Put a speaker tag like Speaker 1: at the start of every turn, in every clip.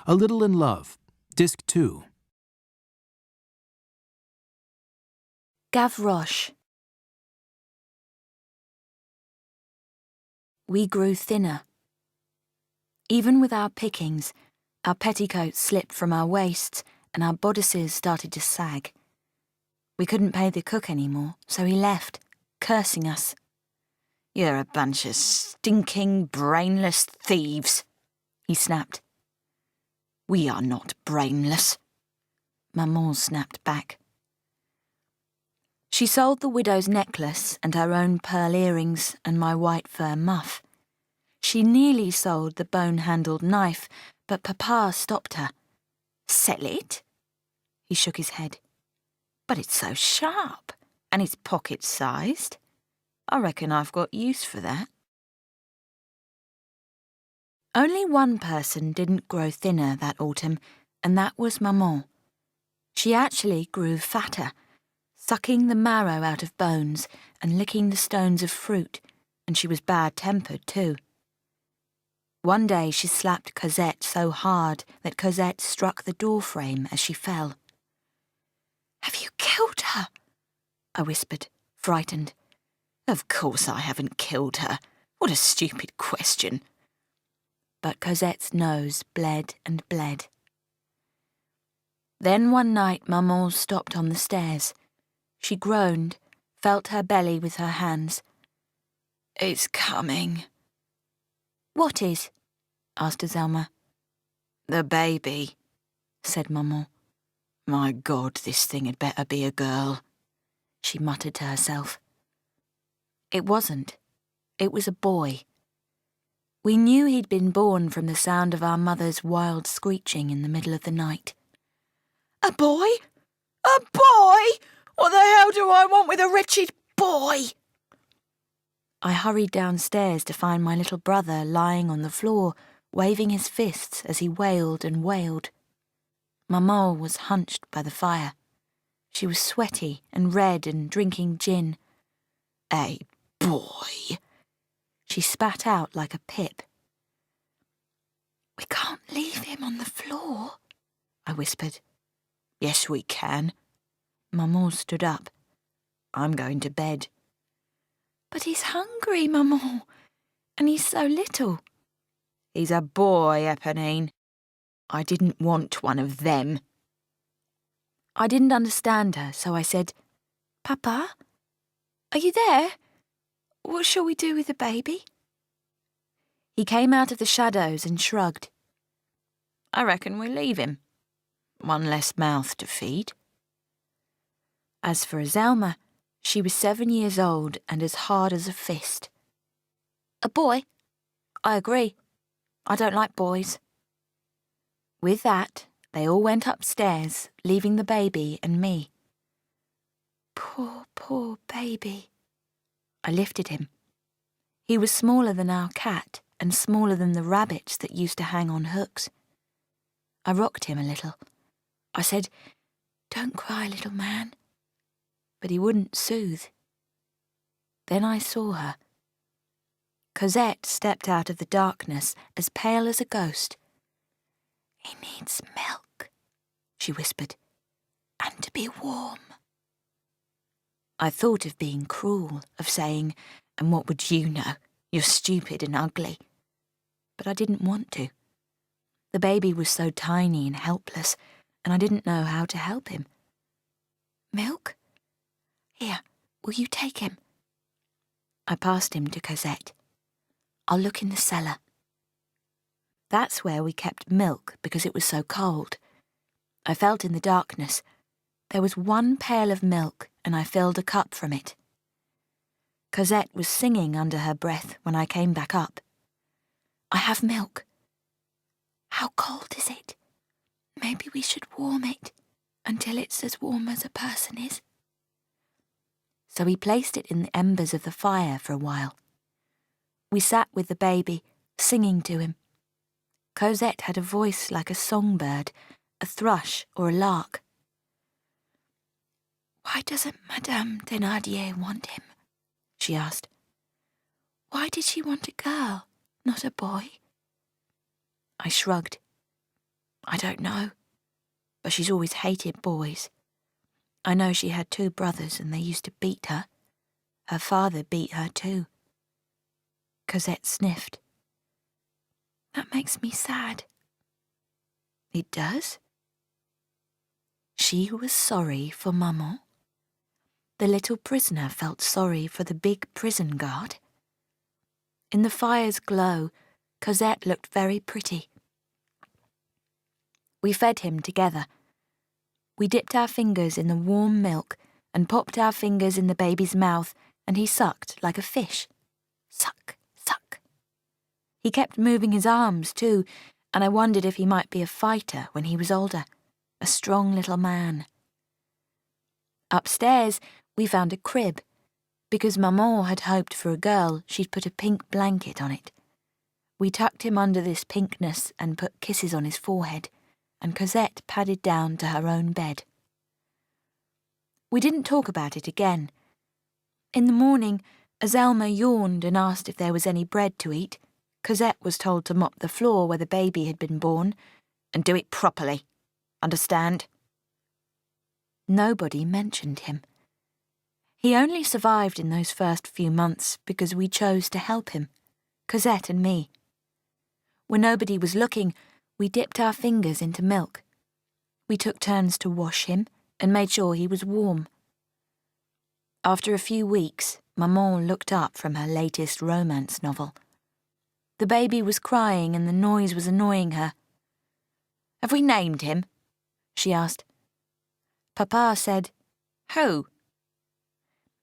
Speaker 1: A Little in Love, Disc 2.
Speaker 2: Gavroche. We grew thinner. Even with our pickings, our petticoats slipped from our waists and our bodices started to sag. We couldn't pay the cook anymore, so he left, cursing us. "You're a bunch of stinking, brainless thieves," he snapped. "We are not brainless," Maman snapped back. She sold the widow's necklace and her own pearl earrings and my white fur muff. She nearly sold the bone-handled knife, but Papa stopped her. "Sell it?" He shook his head. "But it's so sharp, and it's pocket-sized. I reckon I've got use for that." Only one person didn't grow thinner that autumn, and that was Maman. She actually grew fatter, sucking the marrow out of bones and licking the stones of fruit, and she was bad-tempered too. One day she slapped Cosette so hard that Cosette struck the door frame as she fell. "Have you killed her?" I whispered, frightened. "Of course I haven't killed her. What a stupid question." But Cosette's nose bled and bled. Then one night Maman stopped on the stairs. She groaned, felt her belly with her hands. "It's coming." "What is?" asked Azelma. "The baby," said Maman. "My God, this thing had better be a girl," she muttered to herself. It wasn't. It was a boy. We knew he'd been born from the sound of our mother's wild screeching in the middle of the night. "A boy? A boy? What the hell do I want with a wretched boy?" I hurried downstairs to find my little brother lying on the floor, waving his fists as he wailed and wailed. Maman was hunched by the fire. She was sweaty and red and drinking gin. "A boy," she spat out like a pip. "We can't leave him on the floor," I whispered. "Yes, we can." Maman stood up. "I'm going to bed." "But he's hungry, Maman, and he's so little." "He's a boy, Eponine. I didn't want one of them." I didn't understand her, so I said, "Papa, are you there? What shall we do with the baby?" He came out of the shadows and shrugged. "I reckon we leave him. One less mouth to feed." As for Azelma, she was 7 years old and as hard as a fist. "A boy? I agree. I don't like boys." With that, they all went upstairs, leaving the baby and me. Poor, poor baby. I lifted him. He was smaller than our cat and smaller than the rabbits that used to hang on hooks. I rocked him a little. I said, "Don't cry, little man." But he wouldn't soothe. Then I saw her. Cosette stepped out of the darkness, as pale as a ghost. "He needs milk," she whispered, "and to be warm." I thought of being cruel, of saying, "And what would you know? You're stupid and ugly." But I didn't want to. The baby was so tiny and helpless, and I didn't know how to help him. "Milk? Here, will you take him?" I passed him to Cosette. "I'll look in the cellar." That's where we kept milk because it was so cold. I felt in the darkness. There was one pail of milk and I filled a cup from it. Cosette was singing under her breath when I came back up. "I have milk." "How cold is it? Maybe we should warm it until it's as warm as a person is." So we placed it in the embers of the fire for a while. We sat with the baby, singing to him. Cosette had a voice like a songbird, a thrush or a lark. "Why doesn't Madame Thénardier want him?" she asked. "Why did she want a girl, not a boy?" I shrugged. I don't know, but she's always hated boys. I know she had 2 brothers and they used to beat her. Her father beat her too. Cosette sniffed. That makes me sad. It does? She was sorry for Maman. The little prisoner felt sorry for the big prison guard. In the fire's glow, Cosette looked very pretty. We fed him together. We dipped our fingers in the warm milk and popped our fingers in the baby's mouth, and he sucked like a fish. Suck, suck. He kept moving his arms too, and I wondered if he might be a fighter when he was older, a strong little man. Upstairs, we found a crib. Because Maman had hoped for a girl, she'd put a pink blanket on it. We tucked him under this pinkness and put kisses on his forehead, and Cosette padded down to her own bed. We didn't talk about it again. In the morning, as Elma yawned and asked if there was any bread to eat, Cosette was told to mop the floor where the baby had been born, and do it properly. Understand? Nobody mentioned him. He only survived in those first few months because we chose to help him, Cosette and me. When nobody was looking, we dipped our fingers into milk. We took turns to wash him and made sure he was warm. After a few weeks, Maman looked up from her latest romance novel. The baby was crying and the noise was annoying her. "Have we named him?" she asked. Papa said, "Who?"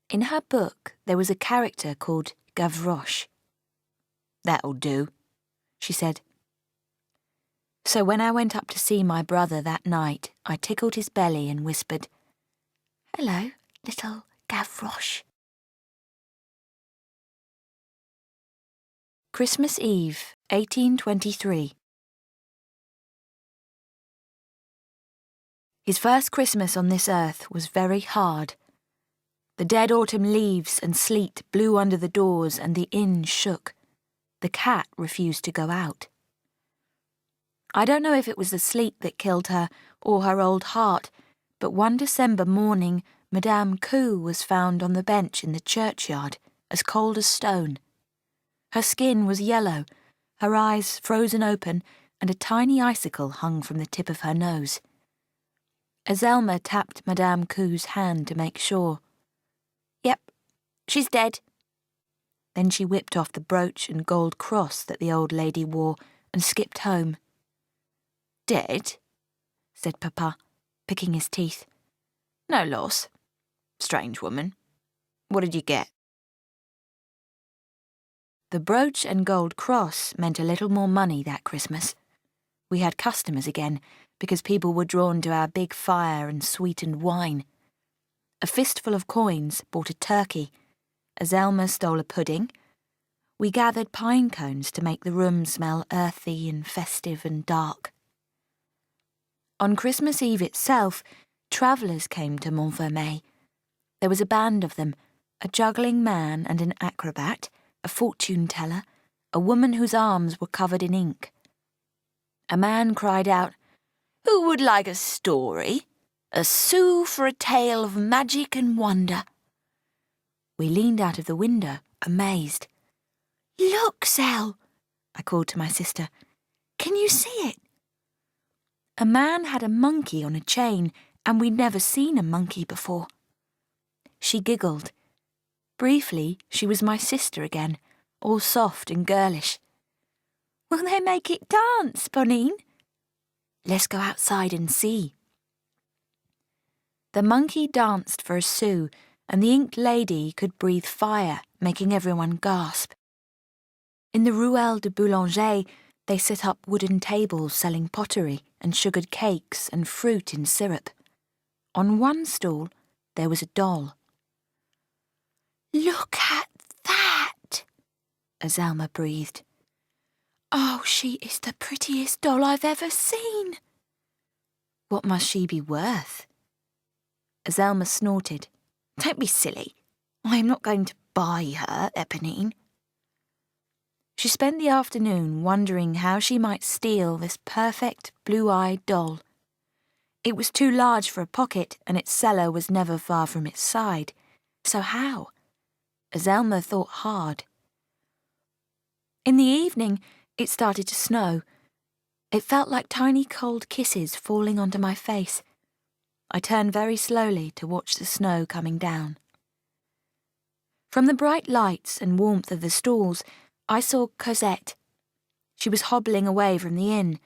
Speaker 2: In her book, there was a character called Gavroche. "That'll do," she said. So when I went up to see my brother that night, I tickled his belly and whispered, "Hello, little Gavroche." Christmas Eve, 1823. His first Christmas on this earth was very hard. The dead autumn leaves and sleet blew under the doors and the inn shook. The cat refused to go out. I don't know if it was the sleet that killed her or her old heart, but one December morning Madame Coo was found on the bench in the churchyard, as cold as stone. Her skin was yellow, her eyes frozen open, and a tiny icicle hung from the tip of her nose. Azelma tapped Madame Coo's hand to make sure. "Yep, she's dead." Then she whipped off the brooch and gold cross that the old lady wore and skipped home. "Dead?" said Papa, picking his teeth. "No loss. Strange woman. What did you get?" The brooch and gold cross meant a little more money that Christmas. We had customers again, because people were drawn to our big fire and sweetened wine. A fistful of coins bought a turkey. Azelma stole a pudding. We gathered pine cones to make the room smell earthy and festive and dark. On Christmas Eve itself, travellers came to Montfermeil. There was a band of them, a juggling man and an acrobat, a fortune-teller, a woman whose arms were covered in ink. A man cried out, "Who would like a story? A sou for a tale of magic and wonder." We leaned out of the window, amazed. "Look, Sel," I called to my sister. "Can you see it?" A man had a monkey on a chain, and we'd never seen a monkey before. She giggled. Briefly, she was my sister again, all soft and girlish. "Will they make it dance, Ponine?" "Let's go outside and see." The monkey danced for a sou, and the inked lady could breathe fire, making everyone gasp. In the Ruelle de Boulanger, they set up wooden tables selling pottery and sugared cakes and fruit in syrup. On one stall, there was a doll. "Look at that," Azelma breathed. "Oh, she is the prettiest doll I've ever seen." "What must she be worth?" Azelma snorted. "Don't be silly. I am not going to buy her, Eponine." She spent the afternoon wondering how she might steal this perfect blue-eyed doll. It was too large for a pocket, and its seller was never far from its side. So how? Azelma thought hard. In the evening, it started to snow. It felt like tiny cold kisses falling onto my face. I turned very slowly to watch the snow coming down. From the bright lights and warmth of the stalls, I saw Cosette. She was hobbling away from the inn.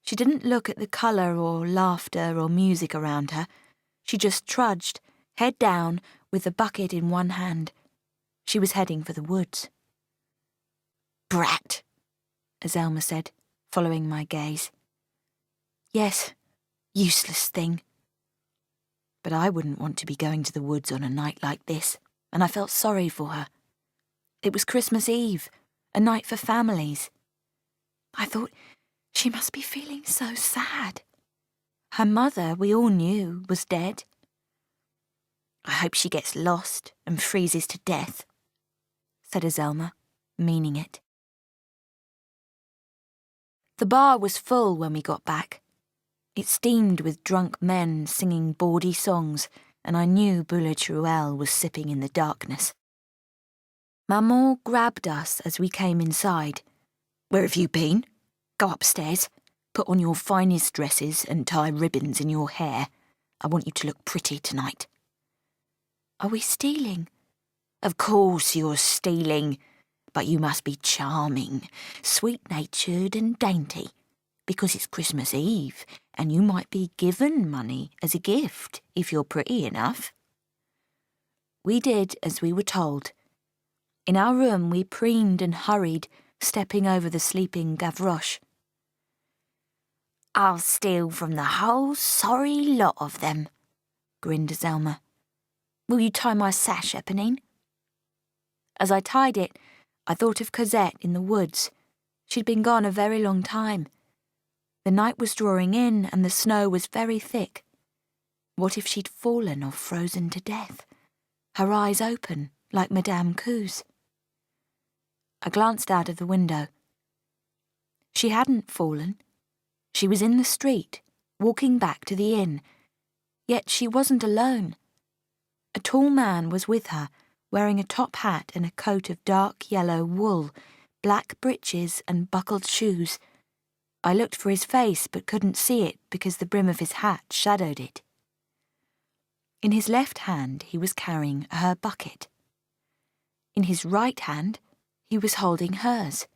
Speaker 2: She didn't look at the colour or laughter or music around her. She just trudged, head down, with the bucket in one hand. She was heading for the woods. "Brat," Azelma said, following my gaze. "Yes, useless thing." But I wouldn't want to be going to the woods on a night like this, and I felt sorry for her. It was Christmas Eve, a night for families. I thought, she must be feeling so sad. Her mother, we all knew, was dead. "I hope she gets lost and freezes to death," said Azelma, meaning it. The bar was full when we got back. It steamed with drunk men singing bawdy songs, and I knew Boulatruelle was sipping in the darkness. Maman grabbed us as we came inside. "Where have you been? Go upstairs. Put on your finest dresses and tie ribbons in your hair. I want you to look pretty tonight." "Are we stealing?" "Of course you're stealing. But you must be charming, sweet-natured and dainty, because it's Christmas Eve and you might be given money as a gift if you're pretty enough." We did as we were told. In our room we preened and hurried, stepping over the sleeping Gavroche. "I'll steal from the whole sorry lot of them," grinned Azelma. "Will you tie my sash, Eponine?" As I tied it, I thought of Cosette in the woods. She'd been gone a very long time. The night was drawing in and the snow was very thick. What if she'd fallen or frozen to death, her eyes open like Madame Cou's? I glanced out of the window. She hadn't fallen. She was in the street, walking back to the inn. Yet she wasn't alone. A tall man was with her, wearing a top hat and a coat of dark yellow wool, black breeches and buckled shoes. I looked for his face but couldn't see it because the brim of his hat shadowed it. In his left hand he was carrying her bucket. In his right hand he was holding hers.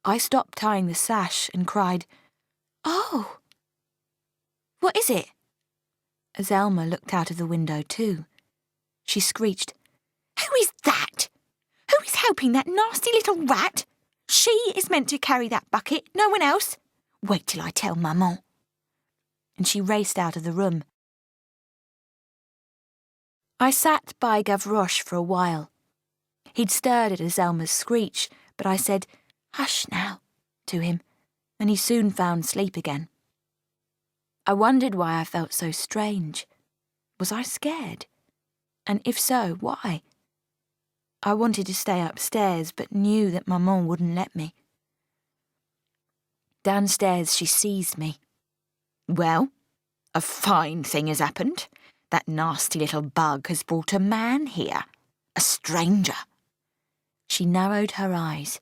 Speaker 2: I stopped tying the sash and cried, "Oh!" "What is it?" Azelma looked out of the window too. She screeched, "Who is that? Who is helping that nasty little rat? She is meant to carry that bucket, no one else. Wait till I tell Maman." And she raced out of the room. I sat by Gavroche for a while. He'd stirred at Azelma's screech, but I said, "Hush now," to him, and he soon found sleep again. I wondered why I felt so strange. Was I scared? And if so, why? I wanted to stay upstairs, but knew that Maman wouldn't let me. Downstairs she seized me. "Well, a fine thing has happened. That nasty little bug has brought a man here, a stranger." She narrowed her eyes.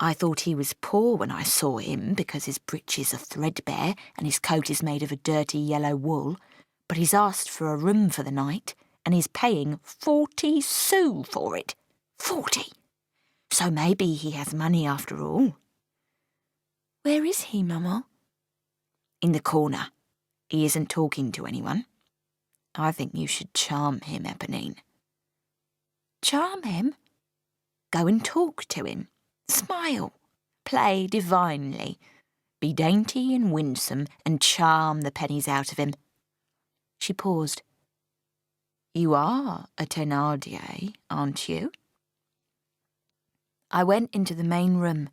Speaker 2: "I thought he was poor when I saw him because his breeches are threadbare and his coat is made of a dirty yellow wool, but he's asked for a room for the night and he's paying 40 sous for it. 40! So maybe he has money after all." "Where is he, Maman?" "In the corner. He isn't talking to anyone. I think you should charm him, Eponine." "Charm him?" "Go and talk to him. Smile. Play divinely. Be dainty and winsome and charm the pennies out of him." She paused. "You are a Thénardier, aren't you?" I went into the main room.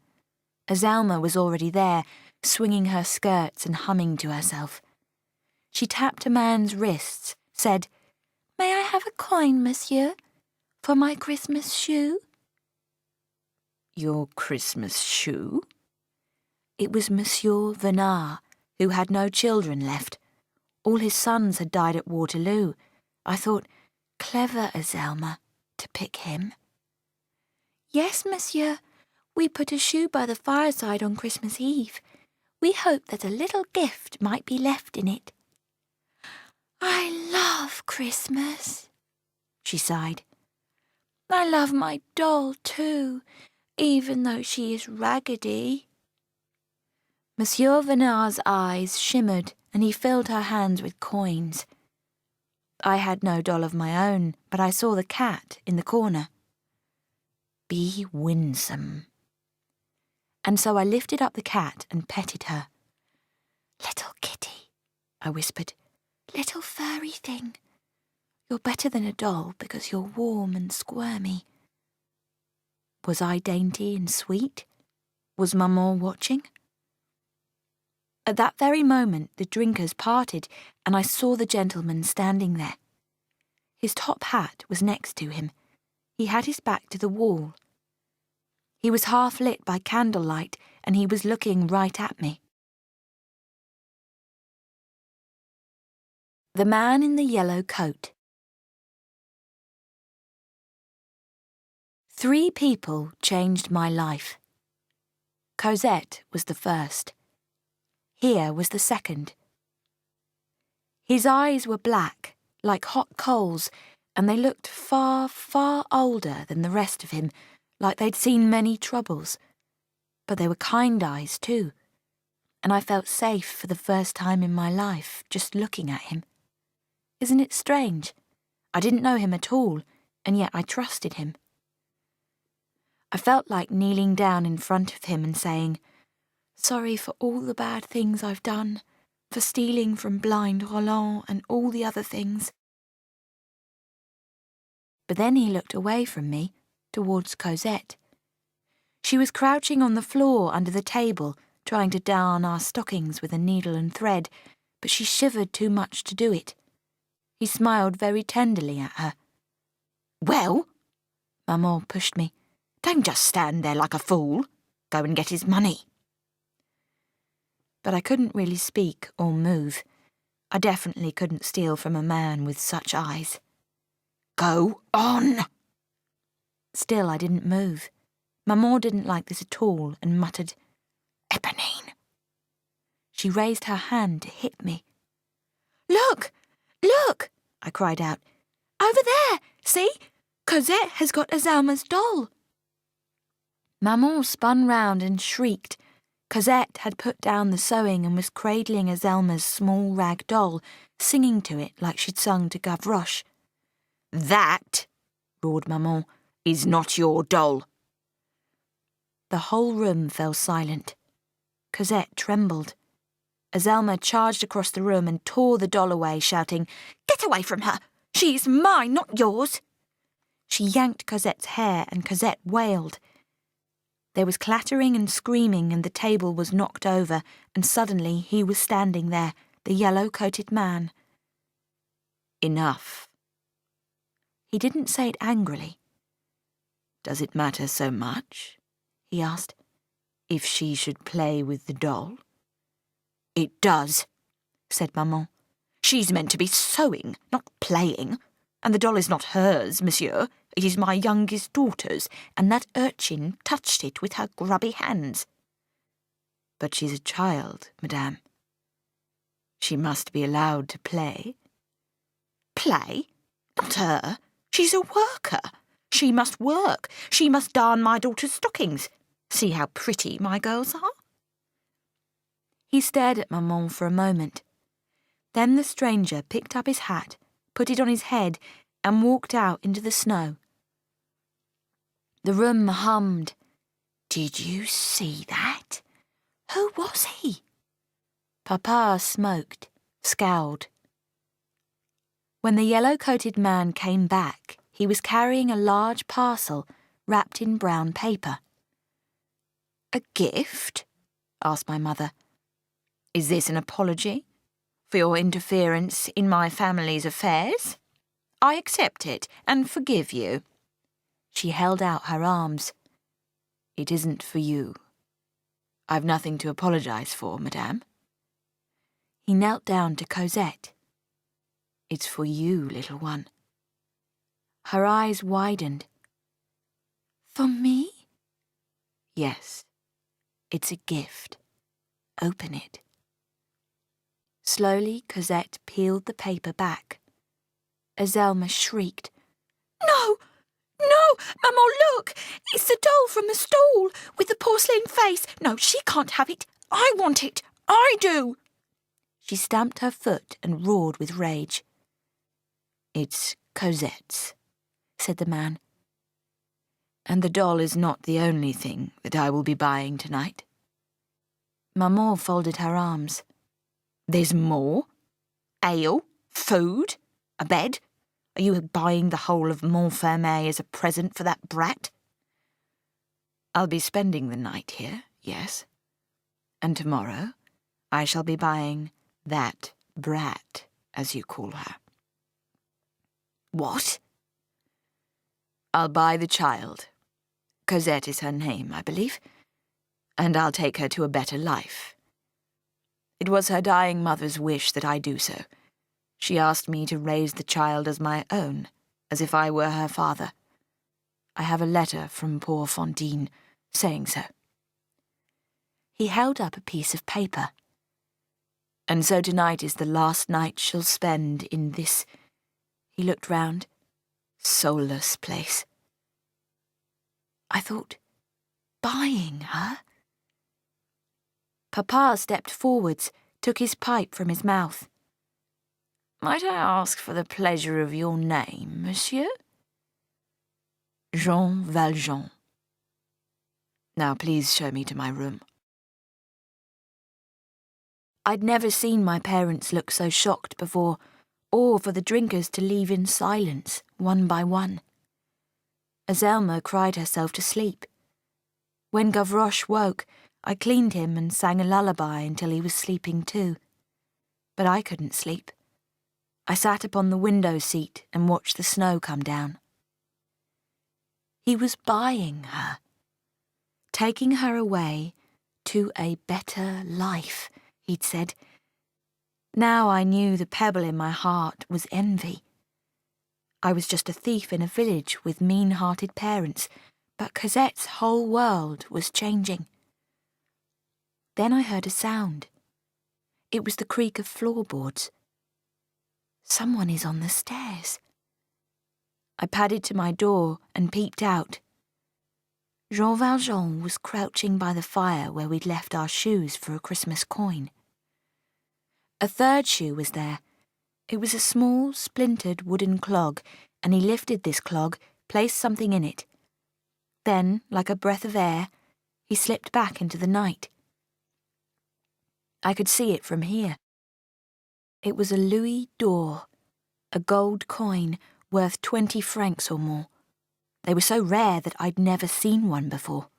Speaker 2: Azelma was already there, swinging her skirts and humming to herself. She tapped a man's wrists, said, "May I have a coin, monsieur, for my Christmas shoe?" Your Christmas shoe? It was Monsieur Venard, who had no children left. All his sons had died at Waterloo. I thought, clever Azelma, to pick him. Yes, monsieur. We put a shoe by the fireside on Christmas Eve. We hoped that a little gift might be left in it. I love Christmas, she sighed. I love my doll too, even though she is raggedy. Monsieur Venard's eyes shimmered and he filled her hands with coins. I had no doll of my own, but I saw the cat in the corner. Be winsome. And so I lifted up the cat and petted her. Little kitty, I whispered. Little furry thing. You're better than a doll because you're warm and squirmy. Was I dainty and sweet? Was Maman watching? At that very moment the drinkers parted and I saw the gentleman standing there. His top hat was next to him. He had his back to the wall. He was half lit by candlelight and he was looking right at me. The man in the yellow coat. 3 people changed my life. Cosette was the first. Here was the second. His eyes were black, like hot coals, and they looked far, far older than the rest of him, like they'd seen many troubles. But they were kind eyes too, and I felt safe for the first time in my life just looking at him. Isn't it strange? I didn't know him at all, and yet I trusted him. I felt like kneeling down in front of him and saying, "Sorry for all the bad things I've done, for stealing from blind Roland and all the other things." But then he looked away from me, towards Cosette. She was crouching on the floor under the table, trying to darn our stockings with a needle and thread, but she shivered too much to do it. He smiled very tenderly at her. "Well," Maman pushed me, "don't just stand there like a fool. Go and get his money." But I couldn't really speak or move. I definitely couldn't steal from a man with such eyes. "Go on!" Still I didn't move. Maman didn't like this at all and muttered, "Eponine." She raised her hand to hit me. "Look! Look!" I cried out. "Over there! See? Cosette has got Azelma's doll." Maman spun round and shrieked. Cosette had put down the sewing and was cradling Azelma's small rag doll, singing to it like she'd sung to Gavroche. "That," roared Maman, "is not your doll." The whole room fell silent. Cosette trembled. Azelma charged across the room and tore the doll away, shouting, "Get away from her! She is mine, not yours!" She yanked Cosette's hair and Cosette wailed. There was clattering and screaming and the table was knocked over, and suddenly he was standing there, the yellow-coated man. "Enough." He didn't say it angrily. "Does it matter so much?" he asked. "If she should play with the doll?" "It does," said Maman. "She's meant to be sewing, not playing. And the doll is not hers, monsieur. It is my youngest daughter's, and that urchin touched it with her grubby hands." "But she's a child, madame. She must be allowed to play." "Play? Not her. She's a worker. She must work. She must darn my daughter's stockings. See how pretty my girls are." He stared at Maman for a moment. Then the stranger picked up his hat, put it on his head, and walked out into the snow. The room hummed. "Did you see that? Who was he?" Papa smoked, scowled. When the yellow-coated man came back, he was carrying a large parcel wrapped in brown paper. "A gift?" asked my mother. "Is this an apology for your interference in my family's affairs? I accept it and forgive you." She held out her arms. It isn't for you. I've nothing to apologize for, madame. He knelt down to Cosette. It's for you, little one. Her eyes widened. For me? Yes. It's a gift. Open it. Slowly, Cosette peeled the paper back. Azelma shrieked. No! No! Maman, look! It's the doll from the stall, with the porcelain face. No, she can't have it. I want it. I do. She stamped her foot and roared with rage. It's Cosette's, said the man. And the doll is not the only thing that I will be buying tonight. Maman folded her arms. There's more? Ale? Food? A bed? Are you buying the whole of Montfermeil as a present for that brat? I'll be spending the night here, yes. And tomorrow I shall be buying that brat, as you call her. What? I'll buy the child. Cosette is her name, I believe. And I'll take her to a better life. It was her dying mother's wish that I do so. She asked me to raise the child as my own, as if I were her father. I have a letter from poor Fantine saying so. He held up a piece of paper. And so tonight is the last night she'll spend in this, he looked round, soulless place. I thought, buying her? Papa stepped forwards, took his pipe from his mouth. Might I ask for the pleasure of your name, monsieur? Jean Valjean. Now please show me to my room. I'd never seen my parents look so shocked before, or for the drinkers to leave in silence, one by one. Azelma cried herself to sleep. When Gavroche woke, I cleaned him and sang a lullaby until he was sleeping too. But I couldn't sleep. I sat upon the window seat and watched the snow come down. He was buying her, taking her away to a better life, he'd said. Now I knew the pebble in my heart was envy. I was just a thief in a village with mean-hearted parents, but Cosette's whole world was changing. Then I heard a sound. It was the creak of floorboards. Someone is on the stairs. I padded to my door and peeped out. Jean Valjean was crouching by the fire where we'd left our shoes for a Christmas coin. A third shoe was there. It was a small, splintered wooden clog, and he lifted this clog, placed something in it. Then, like a breath of air, he slipped back into the night. I could see it from here. It was a louis d'or, a gold coin worth 20 francs or more. They were so rare that I'd never seen one before.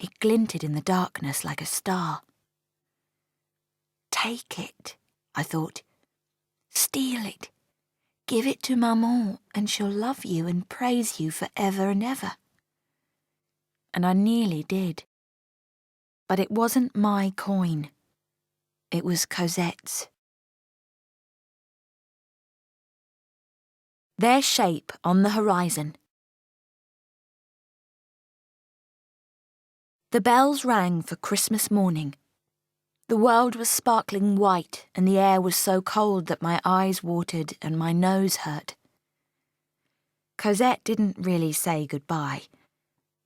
Speaker 2: It glinted in the darkness like a star. Take it, I thought. Steal it. Give it to Maman, and she'll love you and praise you for ever and ever. And I nearly did. But it wasn't my coin. It was Cosette's. Their shape on the horizon. The bells rang for Christmas morning. The world was sparkling white, and the air was so cold that my eyes watered and my nose hurt. Cosette didn't really say goodbye.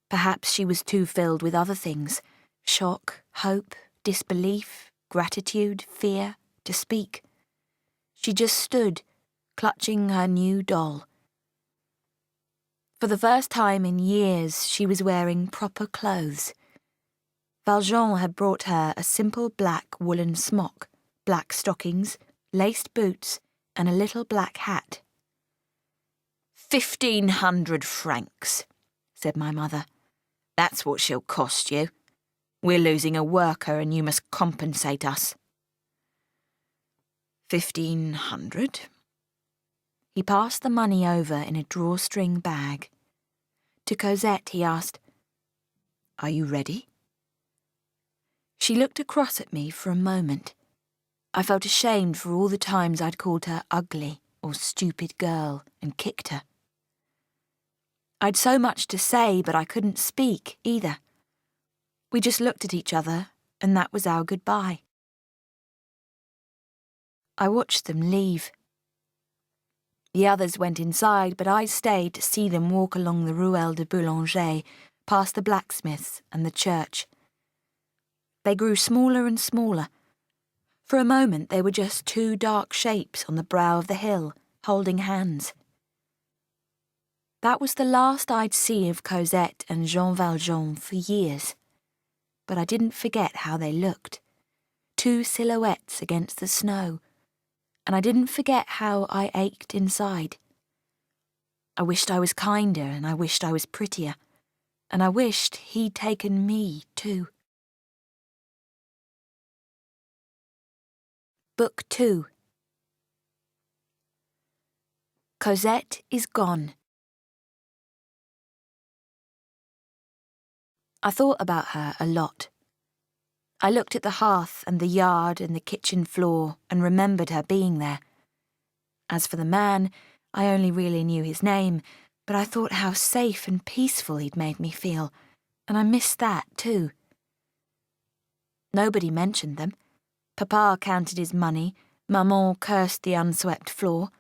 Speaker 2: Perhaps she was too filled with other things, shock, hope, disbelief, gratitude, fear, to speak. She just stood, clutching her new doll. For the first time in years, she was wearing proper clothes. Valjean had brought her a simple black woolen smock, black stockings, laced boots, and a little black hat. 1,500 francs, said my mother. That's what she'll cost you. We're losing a worker and you must compensate us. 1,500? He passed the money over in a drawstring bag. To Cosette he asked, Are you ready? She looked across at me for a moment. I felt ashamed for all the times I'd called her ugly or stupid girl and kicked her. I'd so much to say, but I couldn't speak either. We just looked at each other, and that was our goodbye. I watched them leave. The others went inside, but I stayed to see them walk along the Ruelle de Boulanger, past the blacksmiths and the church. They grew smaller and smaller. For a moment they were just two dark shapes on the brow of the hill, holding hands. That was the last I'd see of Cosette and Jean Valjean for years. But I didn't forget how they looked. Two silhouettes against the snow. And I didn't forget how I ached inside. I wished I was kinder, and I wished I was prettier. And I wished he'd taken me too. Book 2. Cosette is gone. I thought about her a lot. I looked at the hearth and the yard and the kitchen floor and remembered her being there. As for the man, I only really knew his name, but I thought how safe and peaceful he'd made me feel, and I missed that too. Nobody mentioned them. Papa counted his money, Maman cursed the unswept floor.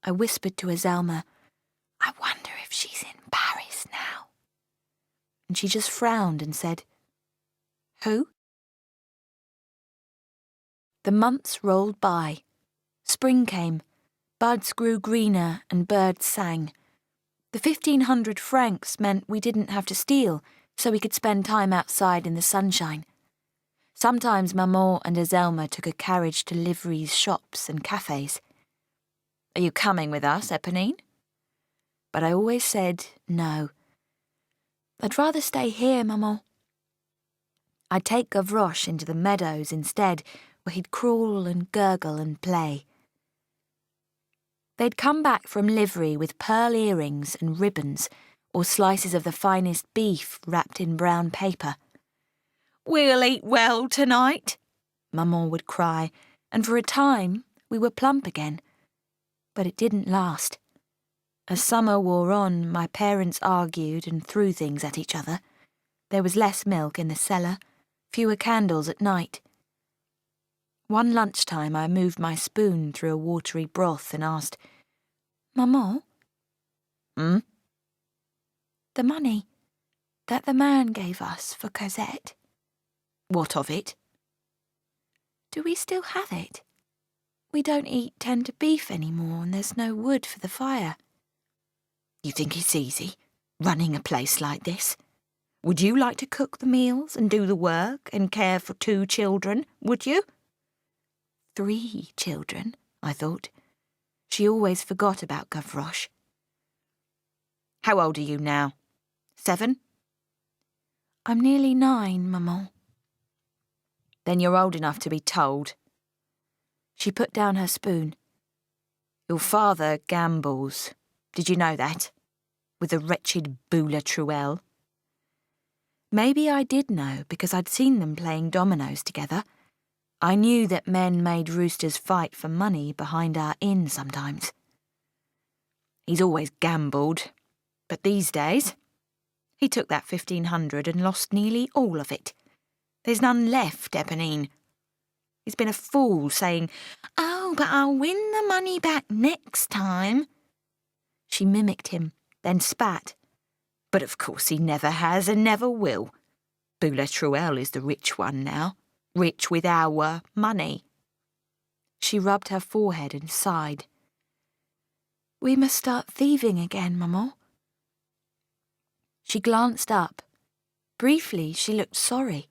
Speaker 2: I whispered to Azelma, "I wonder if she's in Paris now." And she just frowned and said, "Who?" The months rolled by. Spring came. Buds grew greener and birds sang. The 1,500 francs meant we didn't have to steal, so we could spend time outside in the sunshine. Sometimes Maman and Azelma took a carriage to liveries, shops and cafes. "Are you coming with us, Eponine?" But I always said no. "I'd rather stay here, Maman." I'd take Gavroche into the meadows instead, where he'd crawl and gurgle and play. They'd come back from livery with pearl earrings and ribbons, or slices of the finest beef wrapped in brown paper. "We'll eat well tonight," Maman would cry, and for a time we were plump again. But it didn't last. As summer wore on, my parents argued and threw things at each other. There was less milk in the cellar, fewer candles at night. One lunchtime I moved my spoon through a watery broth and asked, "Maman?" "Hmm?" "The money that the man gave us for Cosette." "What of it?" "Do we still have it? We don't eat tender beef anymore and there's no wood for the fire." "You think it's easy, running a place like this? Would you like to cook the meals and do the work and care for 2 children, would you?" 3 children, I thought. She always forgot about Gavroche. "How old are you now? 7? "I'm nearly 9, Maman." "Then you're old enough to be told." She put down her spoon. "Your father gambles. Did you know that? With the wretched Boulatruelle." Maybe I did know because I'd seen them playing dominoes together. I knew that men made roosters fight for money behind our inn sometimes. "He's always gambled, but these days, he took that 1,500 and lost nearly all of it. There's none left, Eponine. He's been a fool saying, 'Oh, but I'll win the money back next time.'" She mimicked him, then spat. "But of course he never has and never will. Boulatruelle is the rich one now, rich with our money." She rubbed her forehead and sighed. "We must start thieving again, Maman." She glanced up. Briefly, she looked sorry.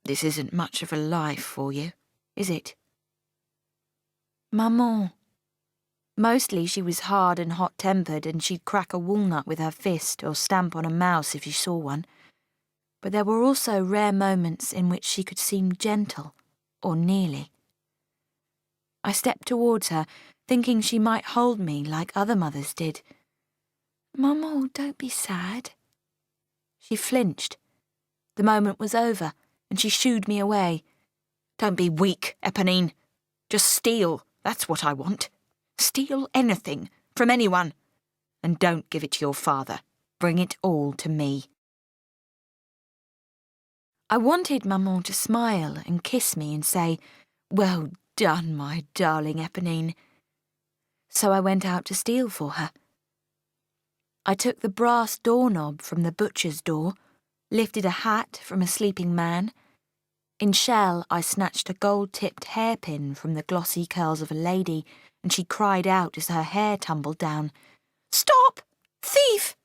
Speaker 2: "This isn't much of a life for you, is it?" "Maman." Mostly she was hard and hot-tempered and she'd crack a walnut with her fist or stamp on a mouse if she saw one. But there were also rare moments in which she could seem gentle, or nearly. I stepped towards her, thinking she might hold me like other mothers did. "Maman, don't be sad." She flinched. The moment was over, and she shooed me away. Don't be weak, Eponine. Just steal, that's what I want. Steal anything, from anyone. And don't give it to your father. Bring it all to me. I wanted Maman to smile and kiss me and say, "Well done, my darling Eponine." So I went out to steal for her. I took the brass doorknob from the butcher's door, lifted a hat from a sleeping man. In shell, I snatched a gold-tipped hairpin from the glossy curls of a lady, and she cried out as her hair tumbled down, "Stop! Thief!"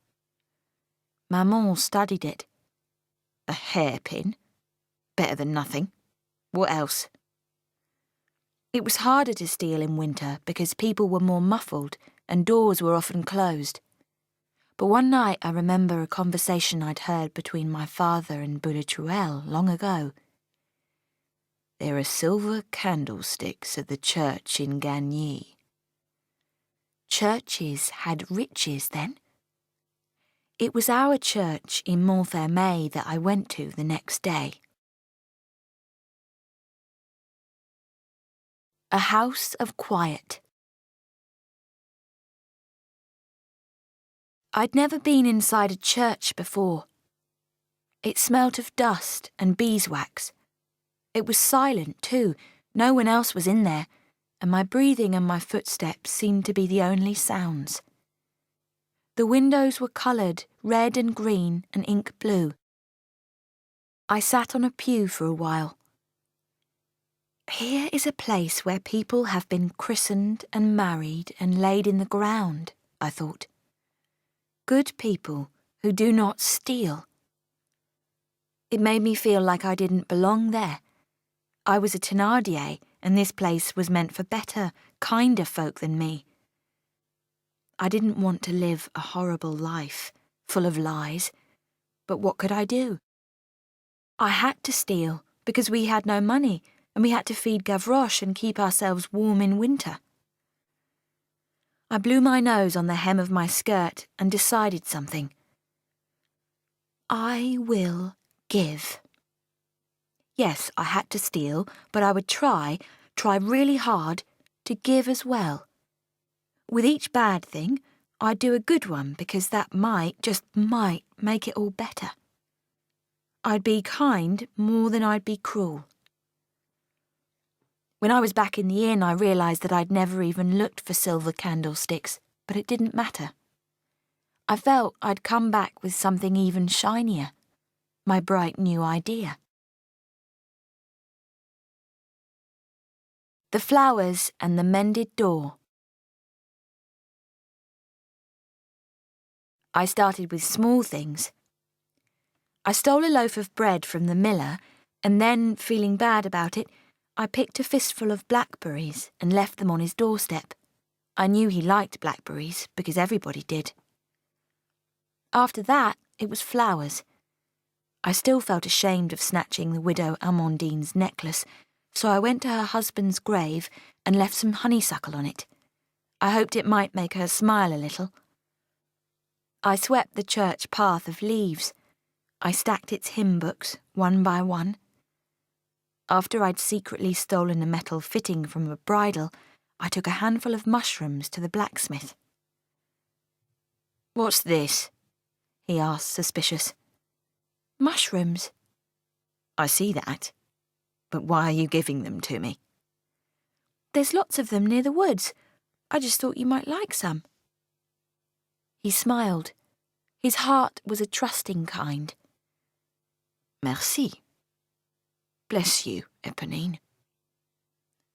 Speaker 2: Maman studied it. A hairpin? Better than nothing. What else? It was harder to steal in winter because people were more muffled and doors were often closed. But one night I remember a conversation I'd heard between my father and Boulatruelle long ago. "There are silver candlesticks at the church in Gagny." Churches had riches then? It was our church in Montfermeil that I went to the next day. A house of quiet. I'd never been inside a church before. It smelt of dust and beeswax. It was silent, too. No one else was in there, and my breathing and my footsteps seemed to be the only sounds. The windows were coloured red and green and ink blue. I sat on a pew for a while. Here is a place where people have been christened and married and laid in the ground, I thought. Good people who do not steal. It made me feel like I didn't belong there. I was a Thénardier, and this place was meant for better, kinder folk than me. I didn't want to live a horrible life, full of lies, but what could I do? I had to steal because we had no money, and we had to feed Gavroche and keep ourselves warm in winter. I blew my nose on the hem of my skirt and decided something. I will give. Yes, I had to steal, but I would try really hard, to give as well. With each bad thing, I'd do a good one because that might, just might, make it all better. I'd be kind more than I'd be cruel. When I was back in the inn, I realised that I'd never even looked for silver candlesticks, but it didn't matter. I felt I'd come back with something even shinier, my bright new idea. The flowers and the mended door. I started with small things. I stole a loaf of bread from the miller, and then, feeling bad about it, I picked a fistful of blackberries and left them on his doorstep. I knew he liked blackberries because everybody did. After that, it was flowers. I still felt ashamed of snatching the widow Amandine's necklace, so I went to her husband's grave and left some honeysuckle on it. I hoped it might make her smile a little. I swept the church path of leaves. I stacked its hymn books, one by one. After I'd secretly stolen a metal fitting from a bridle, I took a handful of mushrooms to the blacksmith. "What's this?" he asked, suspicious. "Mushrooms." "I see that. But why are you giving them to me?" "There's lots of them near the woods. I just thought you might like some." He smiled. His heart was a trusting kind. "Merci. Bless you, Eponine."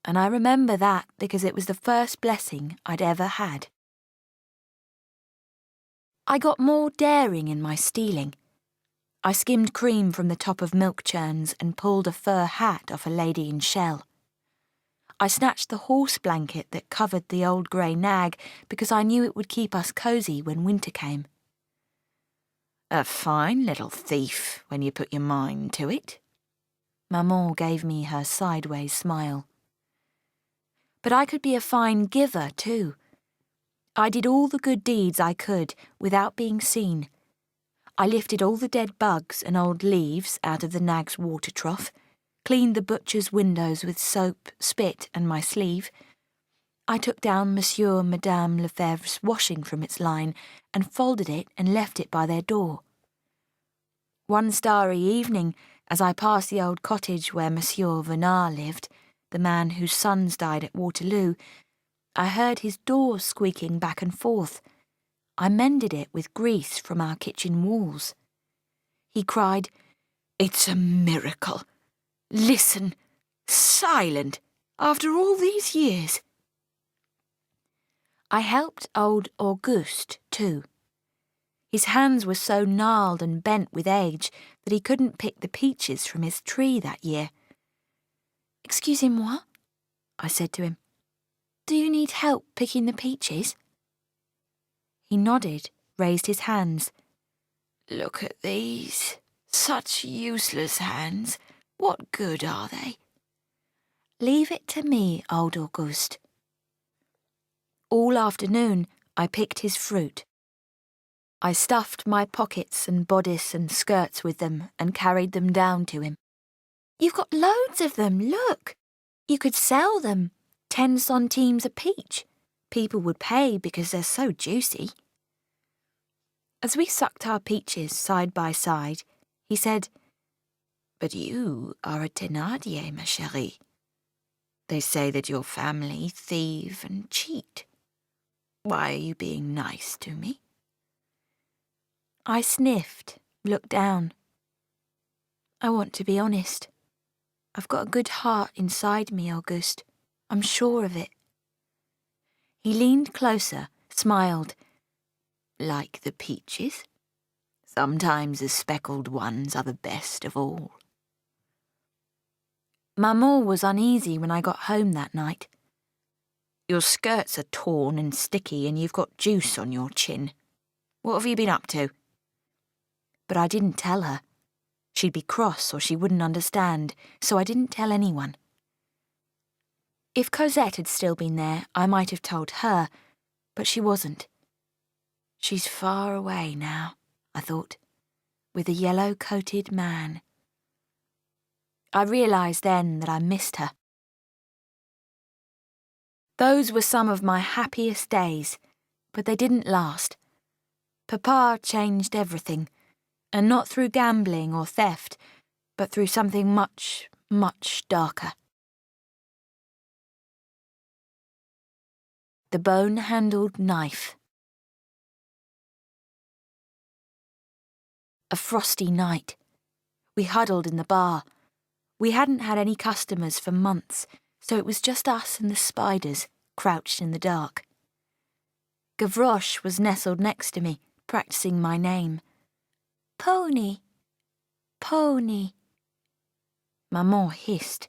Speaker 2: And I remember that because it was the first blessing I'd ever had. I got more daring in my stealing. I skimmed cream from the top of milk churns and pulled a fur hat off a lady in shell. I snatched the horse blanket that covered the old grey nag because I knew it would keep us cosy when winter came. "A fine little thief when you put your mind to it." Maman gave me her sideways smile. But I could be a fine giver too. I did all the good deeds I could without being seen. I lifted all the dead bugs and old leaves out of the nag's water trough, cleaned the butcher's windows with soap, spit and my sleeve. I took down Monsieur and Madame Lefebvre's washing from its line and folded it and left it by their door. One starry evening, as I passed the old cottage where Monsieur Venard lived, the man whose sons died at Waterloo, I heard his door squeaking back and forth. I mended it with grease from our kitchen walls. He cried, "It's a miracle! Listen, silent, after all these years." I helped old Auguste, too. His hands were so gnarled and bent with age that he couldn't pick the peaches from his tree that year. "Excusez-moi," I said to him. "Do you need help picking the peaches?" He nodded, raised his hands. "Look at these. Such useless hands. What good are they?" "Leave it to me, old Auguste." All afternoon I picked his fruit. I stuffed my pockets and bodice and skirts with them and carried them down to him. "You've got loads of them, look. You could sell them, 10 centimes a peach. People would pay because they're so juicy." As we sucked our peaches side by side, he said, "But you are a Thénardier, ma chérie. They say that your family thieve and cheat. Why are you being nice to me?" I sniffed, looked down. "I want to be honest. I've got a good heart inside me, Auguste. I'm sure of it." He leaned closer, smiled. "Like the peaches? Sometimes the speckled ones are the best of all." Maman was uneasy when I got home that night. "Your skirts are torn and sticky and you've got juice on your chin. What have you been up to?" But I didn't tell her. She'd be cross or she wouldn't understand, so I didn't tell anyone. If Cosette had still been there, I might have told her, but she wasn't. She's far away now, I thought, with a yellow-coated man. I realised then that I missed her. Those were some of my happiest days, but they didn't last. Papa changed everything, and not through gambling or theft, but through something much, much darker. The bone-handled knife. A frosty night. We huddled in the bar. We hadn't had any customers for months, so it was just us and the spiders, crouched in the dark. Gavroche was nestled next to me, practicing my name. "Pony, Pony." Maman hissed.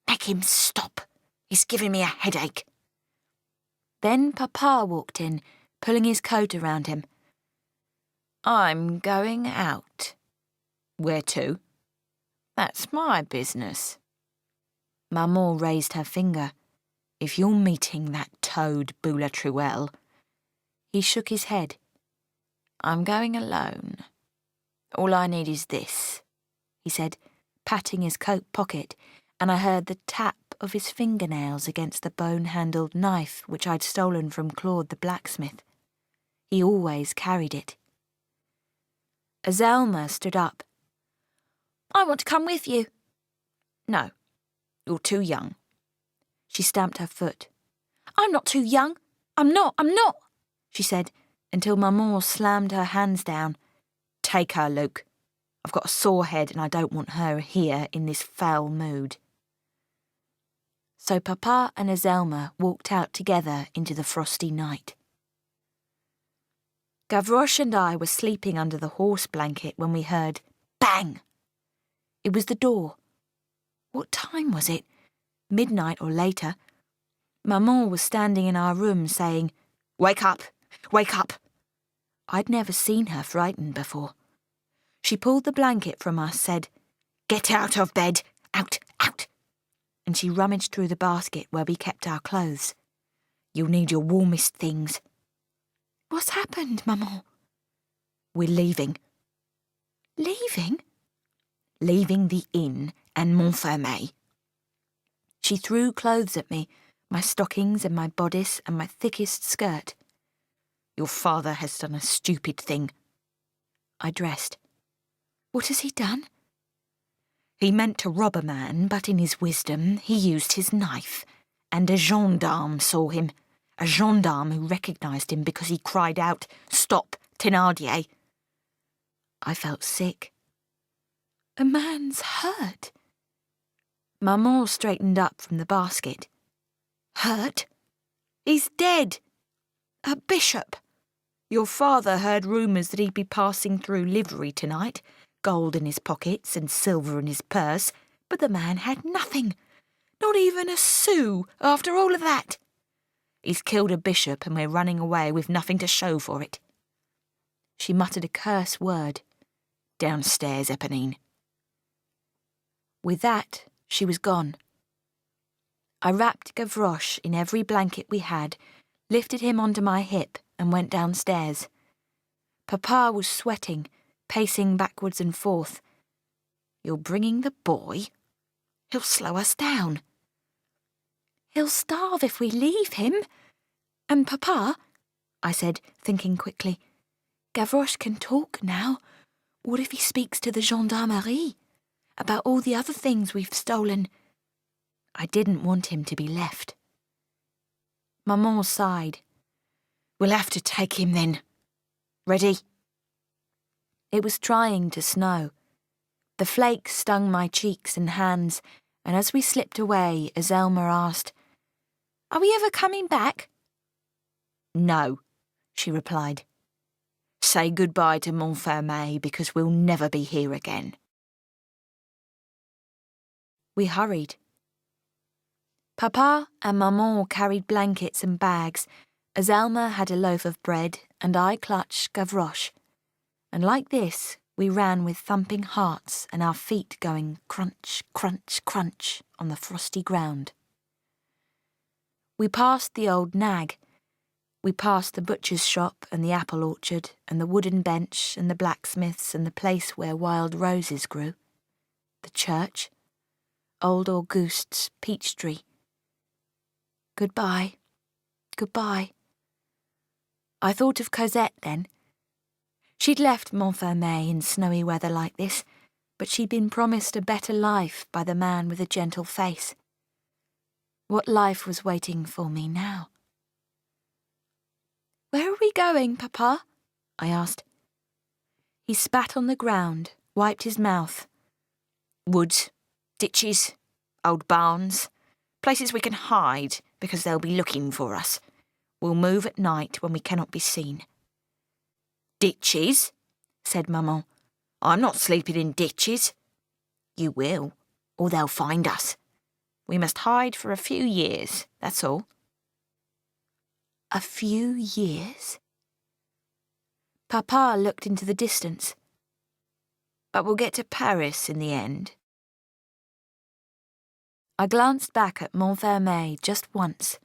Speaker 2: "Make him stop. He's giving me a headache." Then Papa walked in, pulling his coat around him. "I'm going out." "Where to?" "That's my business." Maman raised her finger. "If you're meeting that toad Boulatruelle." He shook his head. "I'm going alone. All I need is this," he said, patting his coat pocket, and I heard the tap of his fingernails against the bone-handled knife which I'd stolen from Claude the blacksmith. He always carried it. Azelma stood up. "I want to come with you." "No, you're too young." She stamped her foot. "I'm not too young. I'm not, she said, until Maman slammed her hands down. "Take her, Luke. I've got a sore head and I don't want her here in this foul mood." So Papa and Azelma walked out together into the frosty night. Gavroche and I were sleeping under the horse blanket when we heard bang. It was the door. What time was it? Midnight or later. Maman was standing in our room saying, "Wake up! Wake up!" I'd never seen her frightened before. She pulled the blanket from us, said, "Get out of bed! Out, out!" And she rummaged through the basket where we kept our clothes. "You'll need your warmest things." "What's happened, Maman?" "We're leaving. Leaving? Leaving the inn and Montfermeil. She threw clothes at me, my stockings and my bodice and my thickest skirt. Your father has done a stupid thing. I dressed. What has he done? He meant to rob a man, but in his wisdom he used his knife, and a gendarme saw him. A gendarme who recognised him because he cried out, "Stop, Thénardier!" I felt sick. A man's hurt. Maman straightened up from the basket. Hurt? He's dead. A bishop. Your father heard rumours that he'd be passing through livery tonight, gold in his pockets and silver in his purse, but the man had nothing. Not even a sou after all of that. He's killed a bishop and we're running away with nothing to show for it. She muttered a curse word. Downstairs, Eponine. With that, she was gone. I wrapped Gavroche in every blanket we had, lifted him onto my hip and went downstairs. Papa was sweating, pacing backwards and forth. You're bringing the boy? He'll slow us down. He'll starve if we leave him. And Papa, I said, thinking quickly, Gavroche can talk now. What if he speaks to the gendarmerie about all the other things we've stolen? I didn't want him to be left. Maman sighed. We'll have to take him then. Ready? It was trying to snow. The flakes stung my cheeks and hands, and as we slipped away, Azelma asked, Are we ever coming back? No, she replied. Say goodbye to Montfermeil because we'll never be here again. We hurried. Papa and Maman carried blankets and bags. Azelma had a loaf of bread, and I clutched Gavroche. And like this, we ran with thumping hearts and our feet going crunch, crunch, crunch on the frosty ground. We passed the old nag. We passed the butcher's shop and the apple orchard and the wooden bench and the blacksmith's and the place where wild roses grew. The church. Old Auguste's peach tree. Goodbye. Goodbye. I thought of Cosette then. She'd left Montfermeil in snowy weather like this, but she'd been promised a better life by the man with a gentle face. What life was waiting for me now? Where are we going, Papa? I asked. He spat on the ground, wiped his mouth. Woods, ditches, old barns, places we can hide because they'll be looking for us. We'll move at night when we cannot be seen. Ditches, said Maman. I'm not sleeping in ditches. You will, or they'll find us. We must hide for a few years, that's all. A few years? Papa looked into the distance. But we'll get to Paris in the end. I glanced back at Montfermeil just once.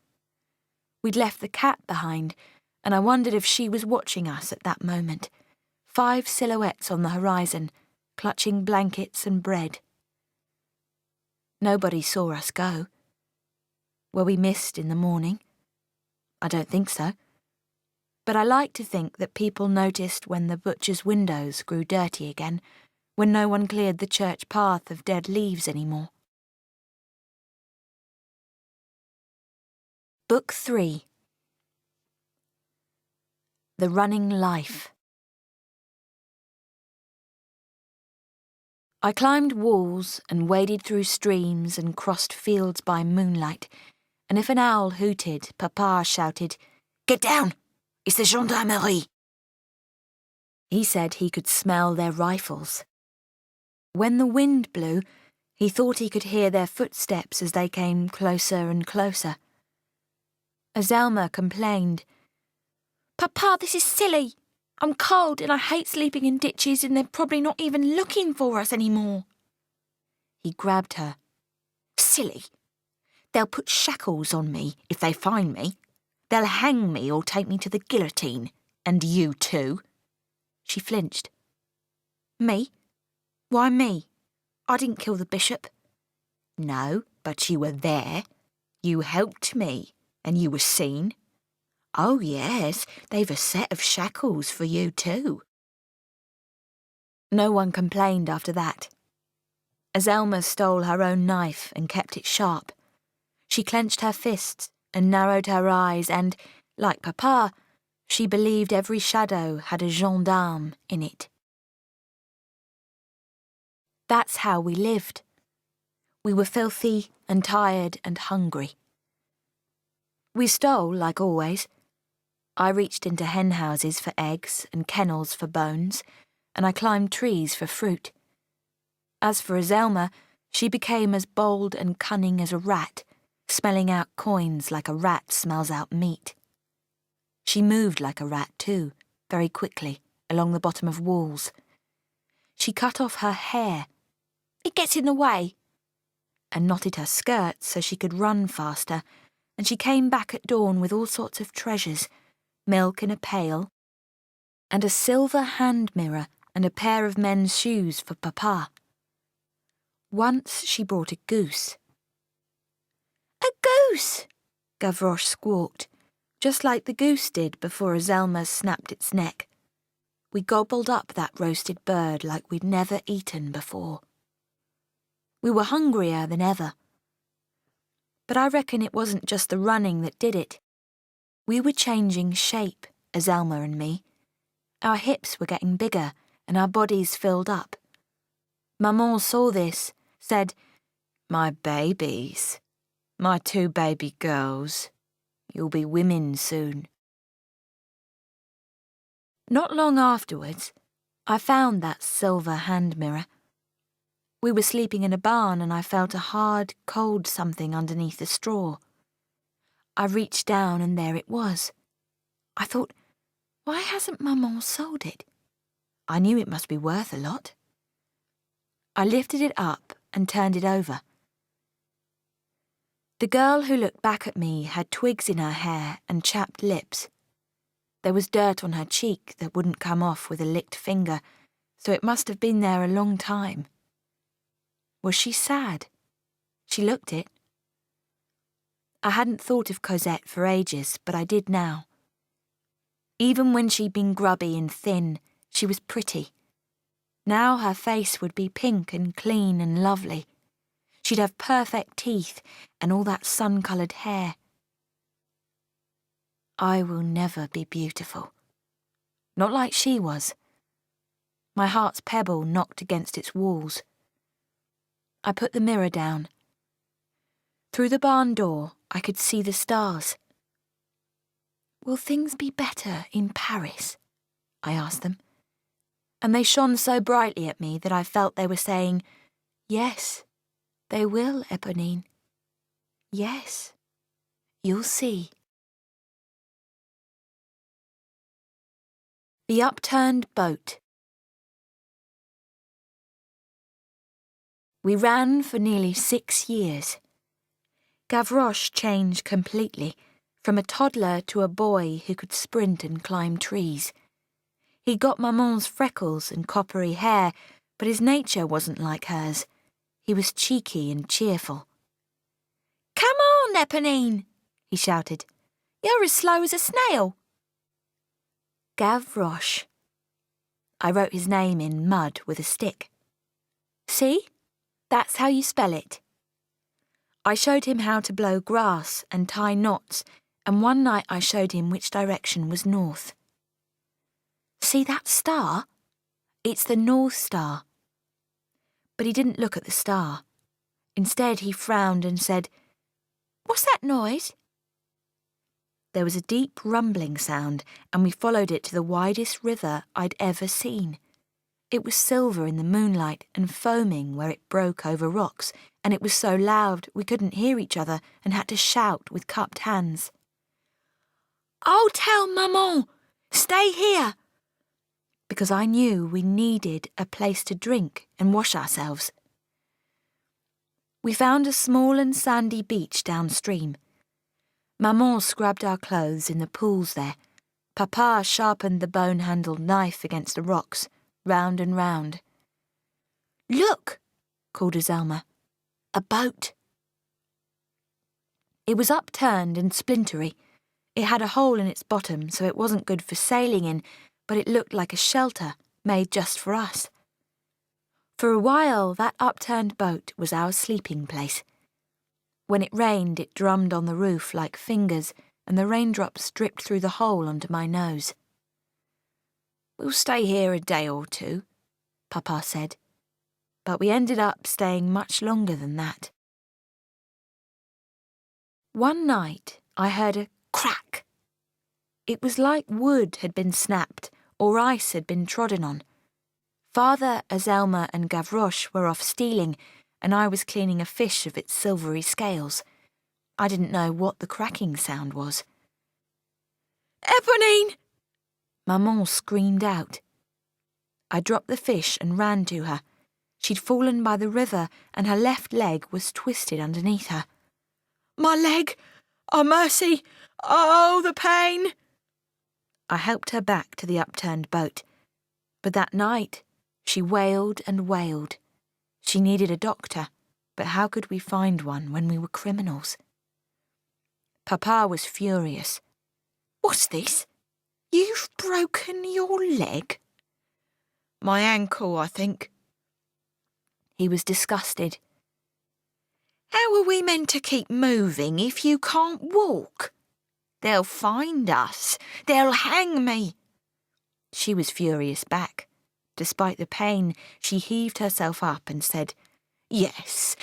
Speaker 2: We'd left the cat behind, and I wondered if she was watching us at that moment. 5 silhouettes on the horizon, clutching blankets and bread. Nobody saw us go. Were we missed in the morning? I don't think so. But I like to think that people noticed when the butcher's windows grew dirty again, when no one cleared the church path of dead leaves anymore. Book 3. The Running Life. I climbed walls and waded through streams and crossed fields by moonlight, and if an owl hooted, Papa shouted, Get down! It's the gendarmerie! He said he could smell their rifles. When the wind blew, he thought he could hear their footsteps as they came closer and closer. Azelma complained, Papa, this is silly. I'm cold and I hate sleeping in ditches and they're probably not even looking for us anymore. He grabbed her. Silly. They'll put shackles on me if they find me. They'll hang me or take me to the guillotine. And you too. She flinched. Me? Why me? I didn't kill the bishop. No, but you were there. You helped me, and you were seen. Oh yes, they've a set of shackles for you too. No one complained after that. Azelma stole her own knife and kept it sharp. She clenched her fists and narrowed her eyes and, like Papa, she believed every shadow had a gendarme in it. That's how we lived. We were filthy and tired and hungry. We stole, like always. I reached into hen houses for eggs and kennels for bones, and I climbed trees for fruit. As for Azelma, she became as bold and cunning as a rat, smelling out coins like a rat smells out meat. She moved like a rat too, very quickly, along the bottom of walls. She cut off her hair. It gets in the way. And knotted her skirts so she could run faster, and she came back at dawn with all sorts of treasures, milk in a pail, and a silver hand mirror and a pair of men's shoes for Papa. Once she brought a goose. A goose! Gavroche squawked, just like the goose did before Azelma snapped its neck. We gobbled up that roasted bird like we'd never eaten before. We were hungrier than ever. But I reckon it wasn't just the running that did it. We were changing shape, Azelma and me. Our hips were getting bigger and our bodies filled up. Maman saw this, said, "My babies, my 2 baby girls, you'll be women soon." Not long afterwards, I found that silver hand mirror. We were sleeping in a barn and I felt a hard, cold something underneath the straw. I reached down and there it was. I thought, why hasn't Maman sold it? I knew it must be worth a lot. I lifted it up and turned it over. The girl who looked back at me had twigs in her hair and chapped lips. There was dirt on her cheek that wouldn't come off with a licked finger, so it must have been there a long time. Was she sad? She looked it. I hadn't thought of Cosette for ages, but I did now. Even when she'd been grubby and thin, she was pretty. Now her face would be pink and clean and lovely. She'd have perfect teeth and all that sun-coloured hair. I will never be beautiful. Not like she was. My heart's pebble knocked against its walls. I put the mirror down. Through the barn door, I could see the stars. Will things be better in Paris? I asked them. And they shone so brightly at me that I felt they were saying, yes, they will, Eponine. Yes, you'll see. The upturned boat. We ran for nearly 6 years. Gavroche changed completely, from a toddler to a boy who could sprint and climb trees. He got Maman's freckles and coppery hair, but his nature wasn't like hers. He was cheeky and cheerful. "Come on, Eponine," he shouted. "You're as slow as a snail." Gavroche. I wrote his name in mud with a stick. See? That's how you spell it. I showed him how to blow grass and tie knots, and one night I showed him which direction was north. See that star? It's the North Star. But he didn't look at the star. Instead, he frowned and said, "What's that noise?" There was a deep rumbling sound, and we followed it to the widest river I'd ever seen. It was silver in the moonlight and foaming where it broke over rocks, and it was so loud we couldn't hear each other and had to shout with cupped hands. "Oh, tell Maman! Stay here!" Because I knew we needed a place to drink and wash ourselves. We found a small and sandy beach downstream. Maman scrubbed our clothes in the pools there. Papa sharpened the bone-handled knife against the rocks, round and round. Look, called Azelma. A boat. It was upturned and splintery. It had a hole in its bottom, so it wasn't good for sailing in, but it looked like a shelter made just for us. For a while, that upturned boat was our sleeping place. When it rained, it drummed on the roof like fingers, and the raindrops dripped through the hole onto my nose. "We'll stay here a day or two," Papa said, but we ended up staying much longer than that. One night, I heard a crack. It was like wood had been snapped or ice had been trodden on. Father, Azelma and Gavroche were off stealing, and I was cleaning a fish of its silvery scales. I didn't know what the cracking sound was. "Eponine!" Maman screamed out. I dropped the fish and ran to her. She'd fallen by the river and her left leg was twisted underneath her. "My leg! Oh, mercy! Oh, the pain!" I helped her back to the upturned boat. But that night, she wailed and wailed. She needed a doctor, but how could we find one when we were criminals? Papa was furious. "What's this? You've broken your leg?" "My ankle, I think." He was disgusted. "How are we meant to keep moving if you can't walk? They'll find us. They'll hang me." She was furious back. Despite the pain, she heaved herself up and said, Yes,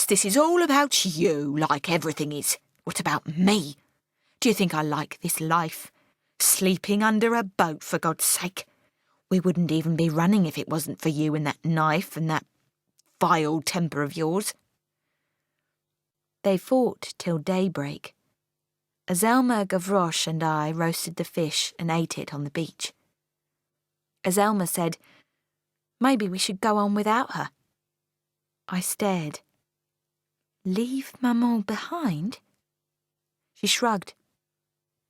Speaker 2: this is all about you, like everything is. What about me? Do you think I like this life? Sleeping under a boat, for God's sake. We wouldn't even be running if it wasn't for you and that knife and that vile temper of yours." They fought till daybreak. Azelma, Gavroche and I roasted the fish and ate it on the beach. Azelma said, "Maybe we should go on without her." I stared. "Leave Maman behind?" She shrugged.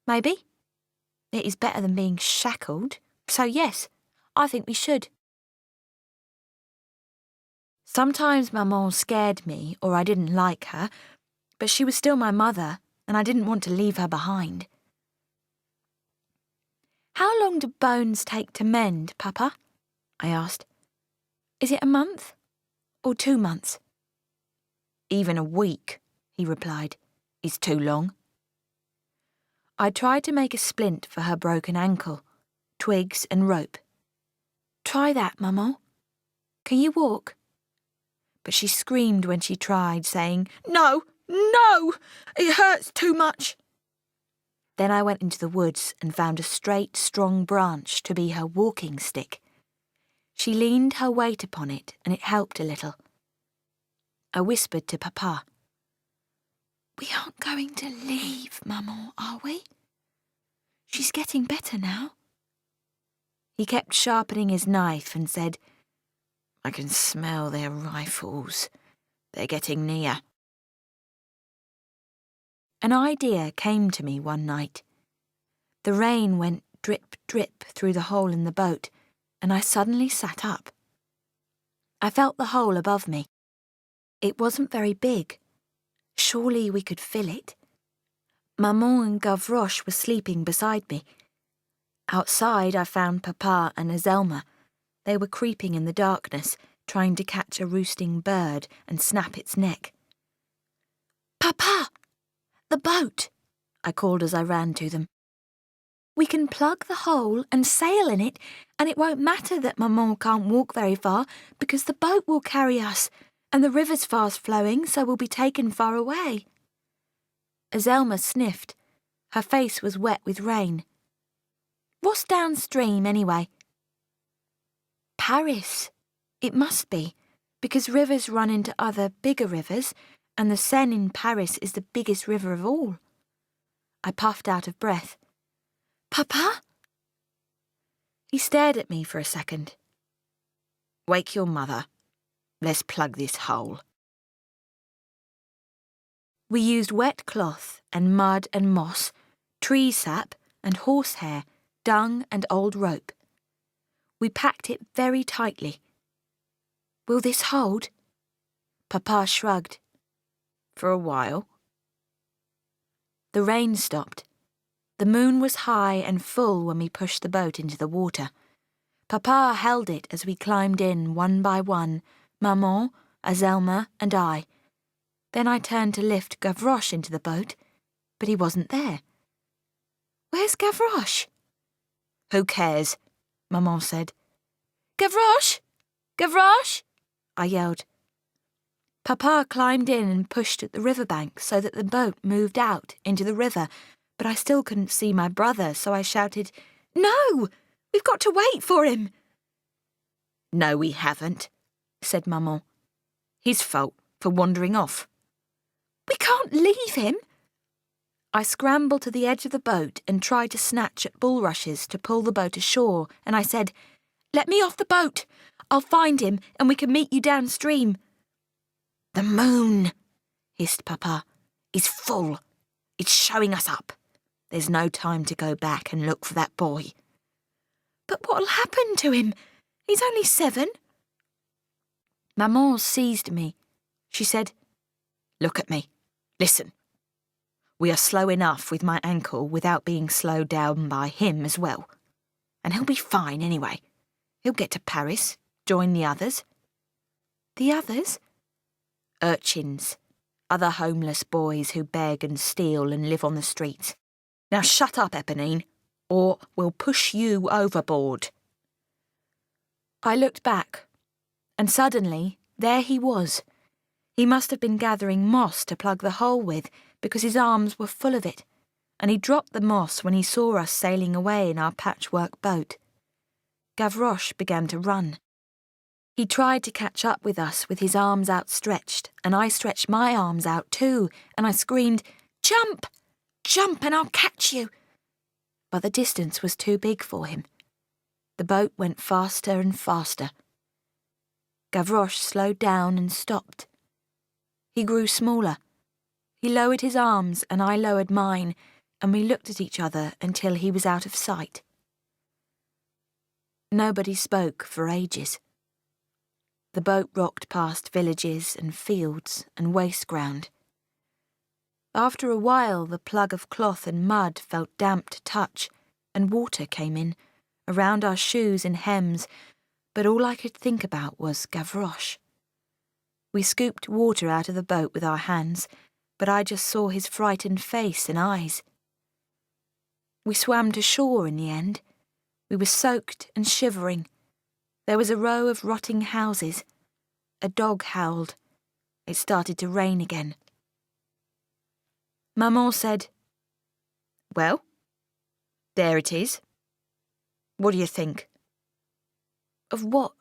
Speaker 2: "Maybe. It is better than being shackled, so yes, I think we should." Sometimes Maman scared me or I didn't like her, but she was still my mother and I didn't want to leave her behind. "How long do bones take to mend, Papa?" I asked. "Is it a month or 2 months?" "Even a week," he replied, "is too long." I tried to make a splint for her broken ankle, twigs and rope. "Try that, Maman. Can you walk?" But she screamed when she tried, saying, No, it hurts too much." Then I went into the woods and found a straight, strong branch to be her walking stick. She leaned her weight upon it and it helped a little. I whispered to Papa, "We aren't going to leave Maman, are we? She's getting better now." He kept sharpening his knife and said, "I can smell their rifles. They're getting near." An idea came to me one night. The rain went drip, drip through the hole in the boat, and I suddenly sat up. I felt the hole above me. It wasn't very big. Surely we could fill it. Maman and Gavroche were sleeping beside me. Outside I found Papa and Azelma. They were creeping in the darkness, trying to catch a roosting bird and snap its neck. "Papa! The boat!" I called as I ran to them. "We can plug the hole and sail in it, and it won't matter that Maman can't walk very far because the boat will carry us, and the river's fast flowing, so we'll be taken far away." Azelma sniffed. Her face was wet with rain. "What's downstream, anyway?" "Paris. It must be, because rivers run into other bigger rivers, and the Seine in Paris is the biggest river of all." I puffed out of breath. "Papa?" He stared at me for a second. "Wake your mother. Let's plug this hole." We used wet cloth and mud and moss, tree sap and horsehair, dung and old rope. We packed it very tightly. Will this hold? Papa shrugged. For a while. The rain stopped. The moon was high and full when we pushed the boat into the water. Papa held it as we climbed in one by one, Maman, Azelma and I. Then I turned to lift Gavroche into the boat, but he wasn't there. Where's Gavroche? Who cares? Maman said. Gavroche! Gavroche! I yelled. Papa climbed in and pushed at the riverbank so that the boat moved out into the river, but I still couldn't see my brother, so I shouted, No! We've got to wait for him. No, we haven't, said Maman. His fault for wandering off. We can't leave him. I scrambled to the edge of the boat and tried to snatch at bulrushes to pull the boat ashore, and I said, Let me off the boat. I'll find him and we can meet you downstream. The moon, hissed Papa, is full. It's showing us up. There's no time to go back and look for that boy. But what'll happen to him? He's only 7. Maman seized me. She said, Look at me. Listen. We are slow enough with my ankle without being slowed down by him as well. And he'll be fine anyway. He'll get to Paris, join the others. The others? Urchins. Other homeless boys who beg and steal and live on the streets. Now shut up, Eponine, or we'll push you overboard. I looked back, and suddenly there he was. He must have been gathering moss to plug the hole with, because his arms were full of it, and he dropped the moss when he saw us sailing away in our patchwork boat. Gavroche began to run. He tried to catch up with us with his arms outstretched, and I stretched my arms out too, and I screamed, Jump! Jump and I'll catch you! But the distance was too big for him. The boat went faster and faster. Gavroche slowed down and stopped. He grew smaller. He lowered his arms and I lowered mine, and we looked at each other until he was out of sight. Nobody spoke for ages. The boat rocked past villages and fields and waste ground. After a while, the plug of cloth and mud felt damp to touch, and water came in, around our shoes and hems, but all I could think about was Gavroche. We scooped water out of the boat with our hands, but I just saw his frightened face and eyes. We swam to shore in the end. We were soaked and shivering. There was a row of rotting houses. A dog howled. It started to rain again. Maman said, Well, there it is. What do you think? Of what?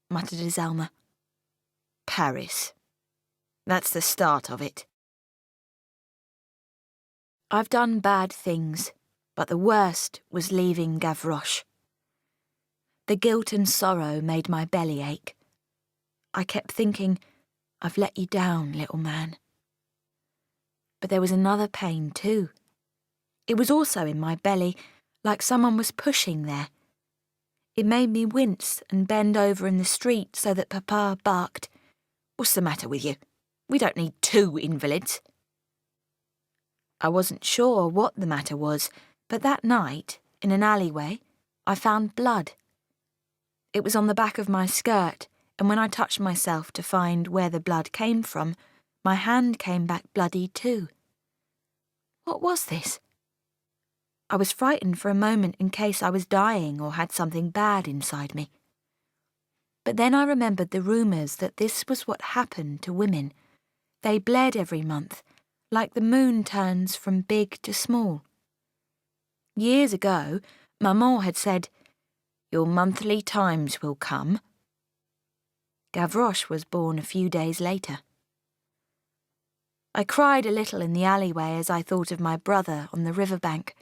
Speaker 2: Muttered Azelma. Paris. That's the start of it. I've done bad things, but the worst was leaving Gavroche. The guilt and sorrow made my belly ache. I kept thinking, I've let you down, little man. But there was another pain too. It was also in my belly, like someone was pushing there. It made me wince and bend over in the street so that Papa barked, What's the matter with you? We don't need 2 invalids. I wasn't sure what the matter was, but that night, in an alleyway, I found blood. It was on the back of my skirt, and when I touched myself to find where the blood came from, my hand came back bloody too. What was this? I was frightened for a moment in case I was dying or had something bad inside me. But then I remembered the rumours that this was what happened to women. They bled every month, like the moon turns from big to small. Years ago, Maman had said, Your monthly times will come. Gavroche was born a few days later. I cried a little in the alleyway as I thought of my brother on the riverbank,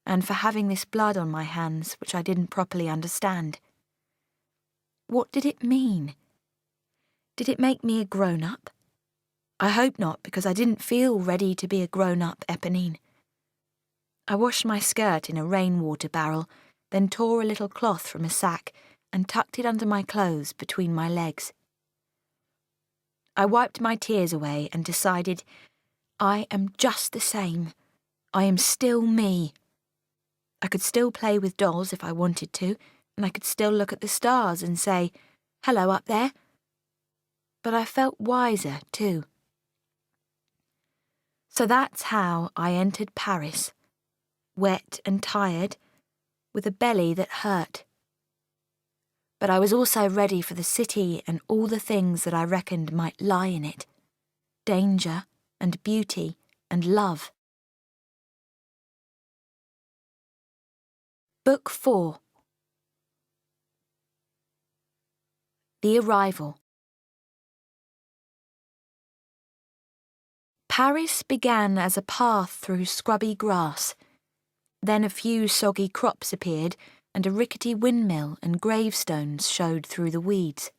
Speaker 2: and for having this blood on my hands which I didn't properly understand. What did it mean? Did it make me a grown-up? I hope not, because I didn't feel ready to be a grown-up Eponine. I washed my skirt in a rainwater barrel, then tore a little cloth from a sack and tucked it under my clothes between my legs. I wiped my tears away and decided, I am just the same. I am still me. I could still play with dolls if I wanted to, and I could still look at the stars and say, hello up there. But I felt wiser too. So that's how I entered Paris, wet and tired, with a belly that hurt. But I was also ready for the city and all the things that I reckoned might lie in it. Danger and beauty and love. Book 4. The Arrival. Paris began as a path through scrubby grass. Then a few soggy crops appeared, and a rickety windmill and gravestones showed through the weeds.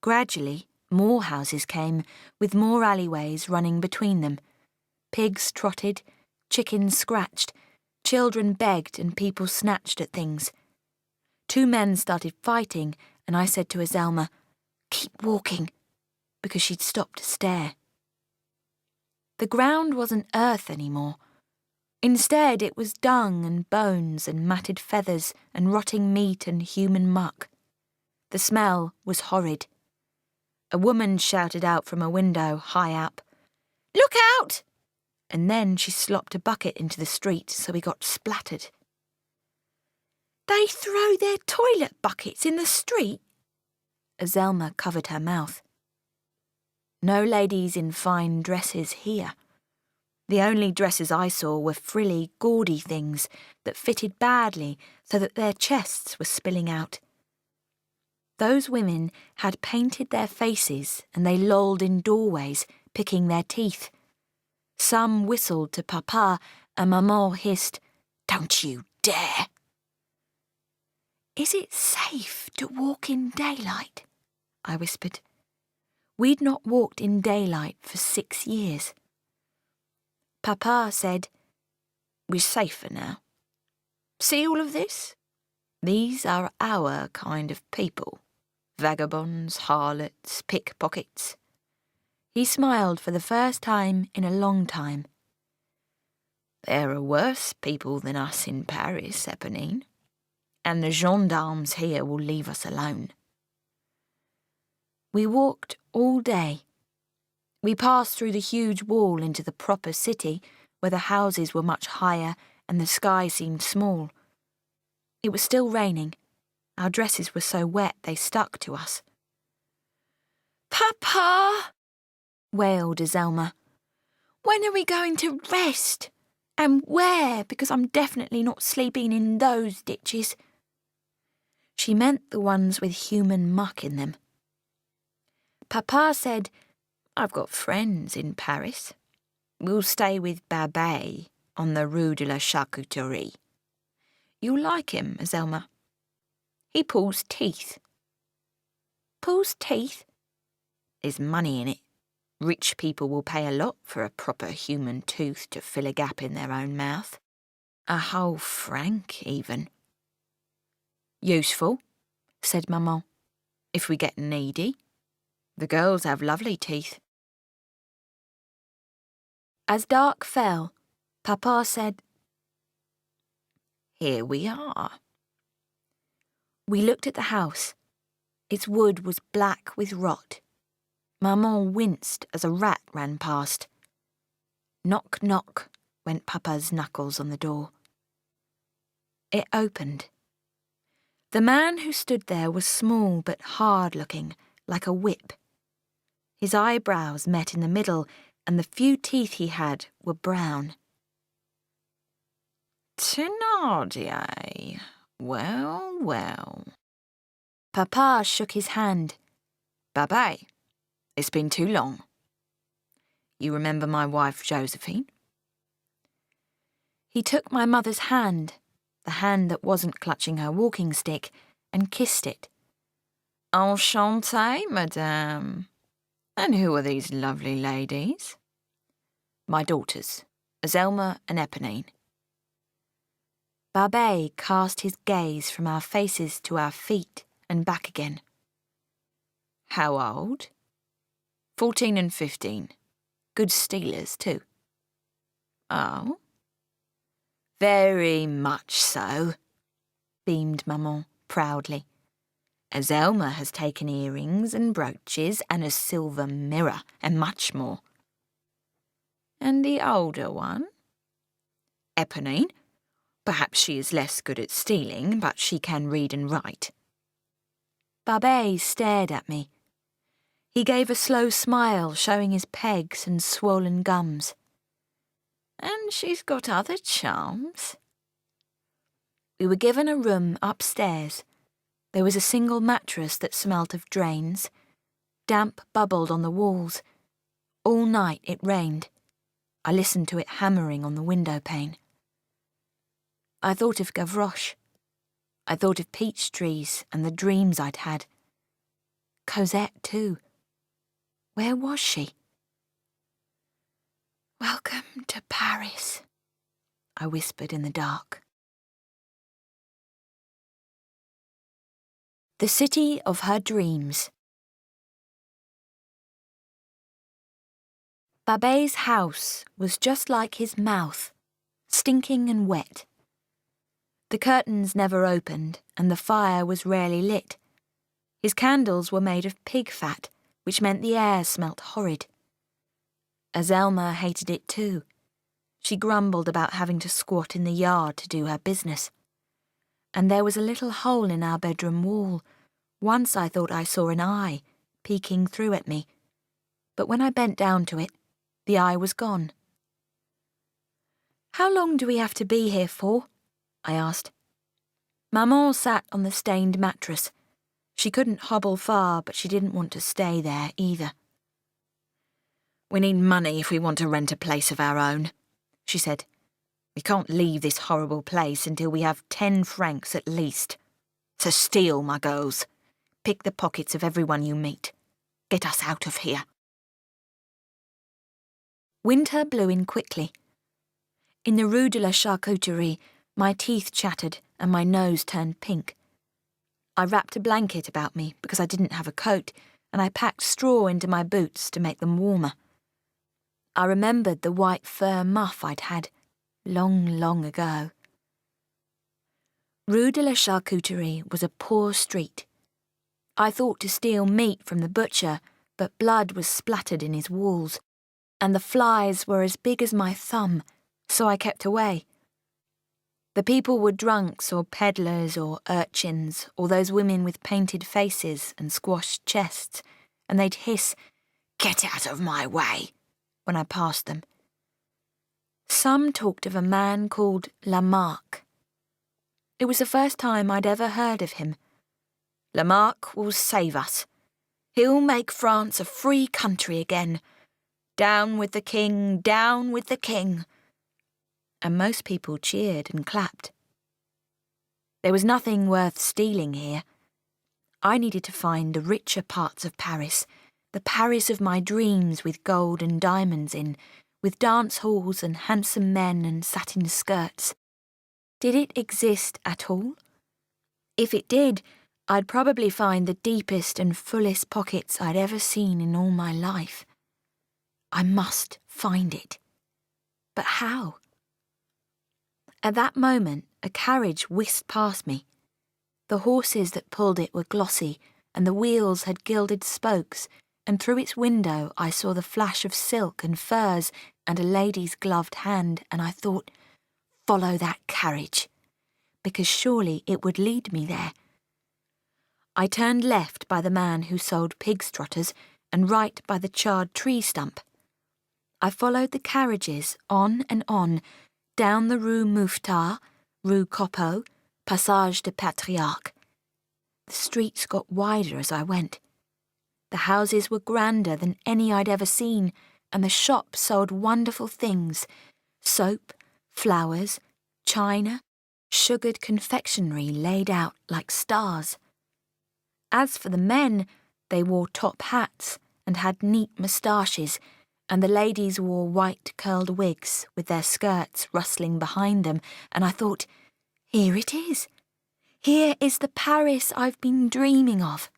Speaker 2: Gradually, more houses came, with more alleyways running between them. Pigs trotted, chickens scratched, children begged, and people snatched at things. 2 men started fighting, and I said to Azelma, "Keep walking," because she'd stopped to stare. The ground wasn't earth anymore. Instead, it was dung and bones and matted feathers and rotting meat and human muck. The smell was horrid. A woman shouted out from a window high up, "Look out!" And then she slopped a bucket into the street, so we got splattered. "They throw their toilet buckets in the street?" Azelma covered her mouth. No ladies in fine dresses here. The only dresses I saw were frilly, gaudy things that fitted badly so that their chests were spilling out. Those women had painted their faces and they lolled in doorways, picking their teeth. Some whistled to Papa and Maman hissed, "Don't you dare!" "Is it safe to walk in daylight?" I whispered. We'd not walked in daylight for 6 years. Papa said, "We're safer now. See all of this? These are our kind of people. Vagabonds, harlots, pickpockets." He smiled for the first time in a long time. "There are worse people than us in Paris, Eponine, and the gendarmes here will leave us alone." We walked all day. We passed through the huge wall into the proper city, where the houses were much higher and the sky seemed small. It was still raining. Our dresses were so wet they stuck to us. "Papa," wailed Azelma, "when are we going to rest? And where, because I'm definitely not sleeping in those ditches." She meant the ones with human muck in them. Papa said, "I've got friends in Paris. We'll stay with Babet on the Rue de la Charcuterie. You'll like him, Azelma. He pulls teeth." "Pulls teeth?" "There's money in it. Rich people will pay a lot for a proper human tooth to fill a gap in their own mouth. A whole franc, even." "Useful," said Maman, "if we get needy. The girls have lovely teeth." As dark fell, Papa said, "Here we are." We looked at the house. Its wood was black with rot. Maman winced as a rat ran past. Knock, knock, went Papa's knuckles on the door. It opened. The man who stood there was small but hard-looking, like a whip. His eyebrows met in the middle, and the few teeth he had were brown. "Thénardier, well, well." Papa shook his hand. "Babet, it's been too long. You remember my wife Josephine?" He took my mother's hand, the hand that wasn't clutching her walking stick, and kissed it. "Enchantée, madame. And who are these lovely ladies?" "My daughters, Azelma and Eponine." Babet cast his gaze from our faces to our feet and back again. "How old?" 14 and 15. Good stealers, too. Oh? Very much so, beamed Maman proudly. Azelma has taken earrings and brooches and a silver mirror and much more. And the older one? Eponine. Perhaps she is less good at stealing, but she can read and write. Babet stared at me. He gave a slow smile, showing his pegs and swollen gums. And she's got other charms. We were given a room upstairs. There was a single mattress that smelt of drains. Damp bubbled on the walls. All night it rained. I listened to it hammering on the window pane. I thought of Gavroche. I thought of peach trees and the dreams I'd had. Cosette, too. Where was she? Welcome to Paris, I whispered in the dark. The city of her dreams. Babet's house was just like his mouth, stinking and wet. The curtains never opened, and the fire was rarely lit. His candles were made of pig fat, which meant the air smelt horrid. Azelma hated it too. She grumbled about having to squat in the yard to do her business. And there was a little hole in our bedroom wall. Once I thought I saw an eye peeking through at me, but when I bent down to it, the eye was gone. How long do we have to be here for? I asked. Maman sat on the stained mattress. She couldn't hobble far, but she didn't want to stay there either. We need money if we want to rent a place of our own, she said. We can't leave this horrible place until we have 10 francs at least. So steal, my girls. Pick the pockets of everyone you meet. Get us out of here. Winter blew in quickly. In the Rue de la Charcuterie, my teeth chattered and my nose turned pink. I wrapped a blanket about me because I didn't have a coat, and I packed straw into my boots to make them warmer. I remembered the white fur muff I'd had long, long ago. Rue de la Charcuterie was a poor street. I thought to steal meat from the butcher, but blood was splattered in his walls, and the flies were as big as my thumb, so I kept away. The people were drunks or peddlers or urchins or those women with painted faces and squashed chests, and they'd hiss, "Get out of my way," when I passed them. Some talked of a man called Lamarck. It was the first time I'd ever heard of him. Lamarck will save us. He'll make France a free country again. Down with the king, down with the king. And most people cheered and clapped. There was nothing worth stealing here. I needed to find the richer parts of Paris, the Paris of my dreams with gold and diamonds in, with dance halls and handsome men and satin skirts. Did it exist at all? If it did, I'd probably find the deepest and fullest pockets I'd ever seen in all my life. I must find it. But how? At that moment, a carriage whisked past me. The horses that pulled it were glossy, and the wheels had gilded spokes, and through its window I saw the flash of silk and furs and a lady's gloved hand, and I thought, follow that carriage, because surely it would lead me there. I turned left by the man who sold pig trotters and right by the charred tree stump. I followed the carriages on and on, down the Rue Mouffetard, Rue Copeau, Passage de Patriarche. The streets got wider as I went. The houses were grander than any I'd ever seen, and the shops sold wonderful things: soap, flowers, china, sugared confectionery laid out like stars. As for the men, they wore top hats and had neat moustaches, and the ladies wore white curled wigs with their skirts rustling behind them, and I thought, here it is. Here is the Paris I've been dreaming of.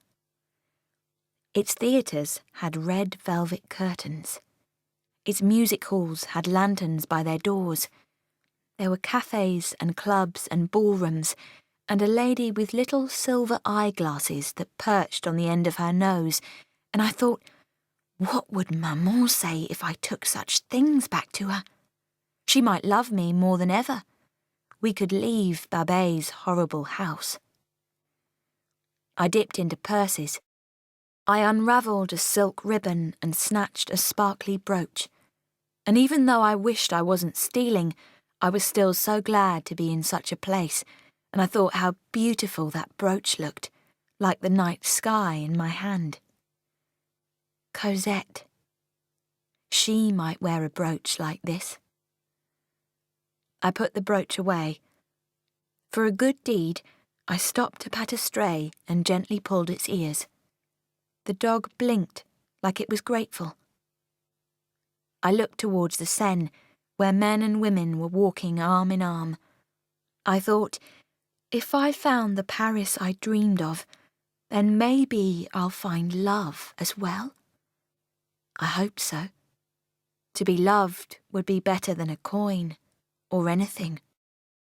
Speaker 2: Its theatres had red velvet curtains. Its music halls had lanterns by their doors. There were cafes and clubs and ballrooms, and a lady with little silver eyeglasses that perched on the end of her nose, and I thought, what would Maman say if I took such things back to her? She might love me more than ever. We could leave Babet's horrible house. I dipped into purses. I unravelled a silk ribbon and snatched a sparkly brooch. And even though I wished I wasn't stealing, I was still so glad to be in such a place, and I thought how beautiful that brooch looked, like the night sky in my hand. Cosette. She might wear a brooch like this. I put the brooch away. For a good deed, I stopped to pat a stray and gently pulled its ears. The dog blinked like it was grateful. I looked towards the Seine, where men and women were walking arm in arm. I thought, if I found the Paris I dreamed of, then maybe I'll find love as well. I hoped so. To be loved would be better than a coin or anything.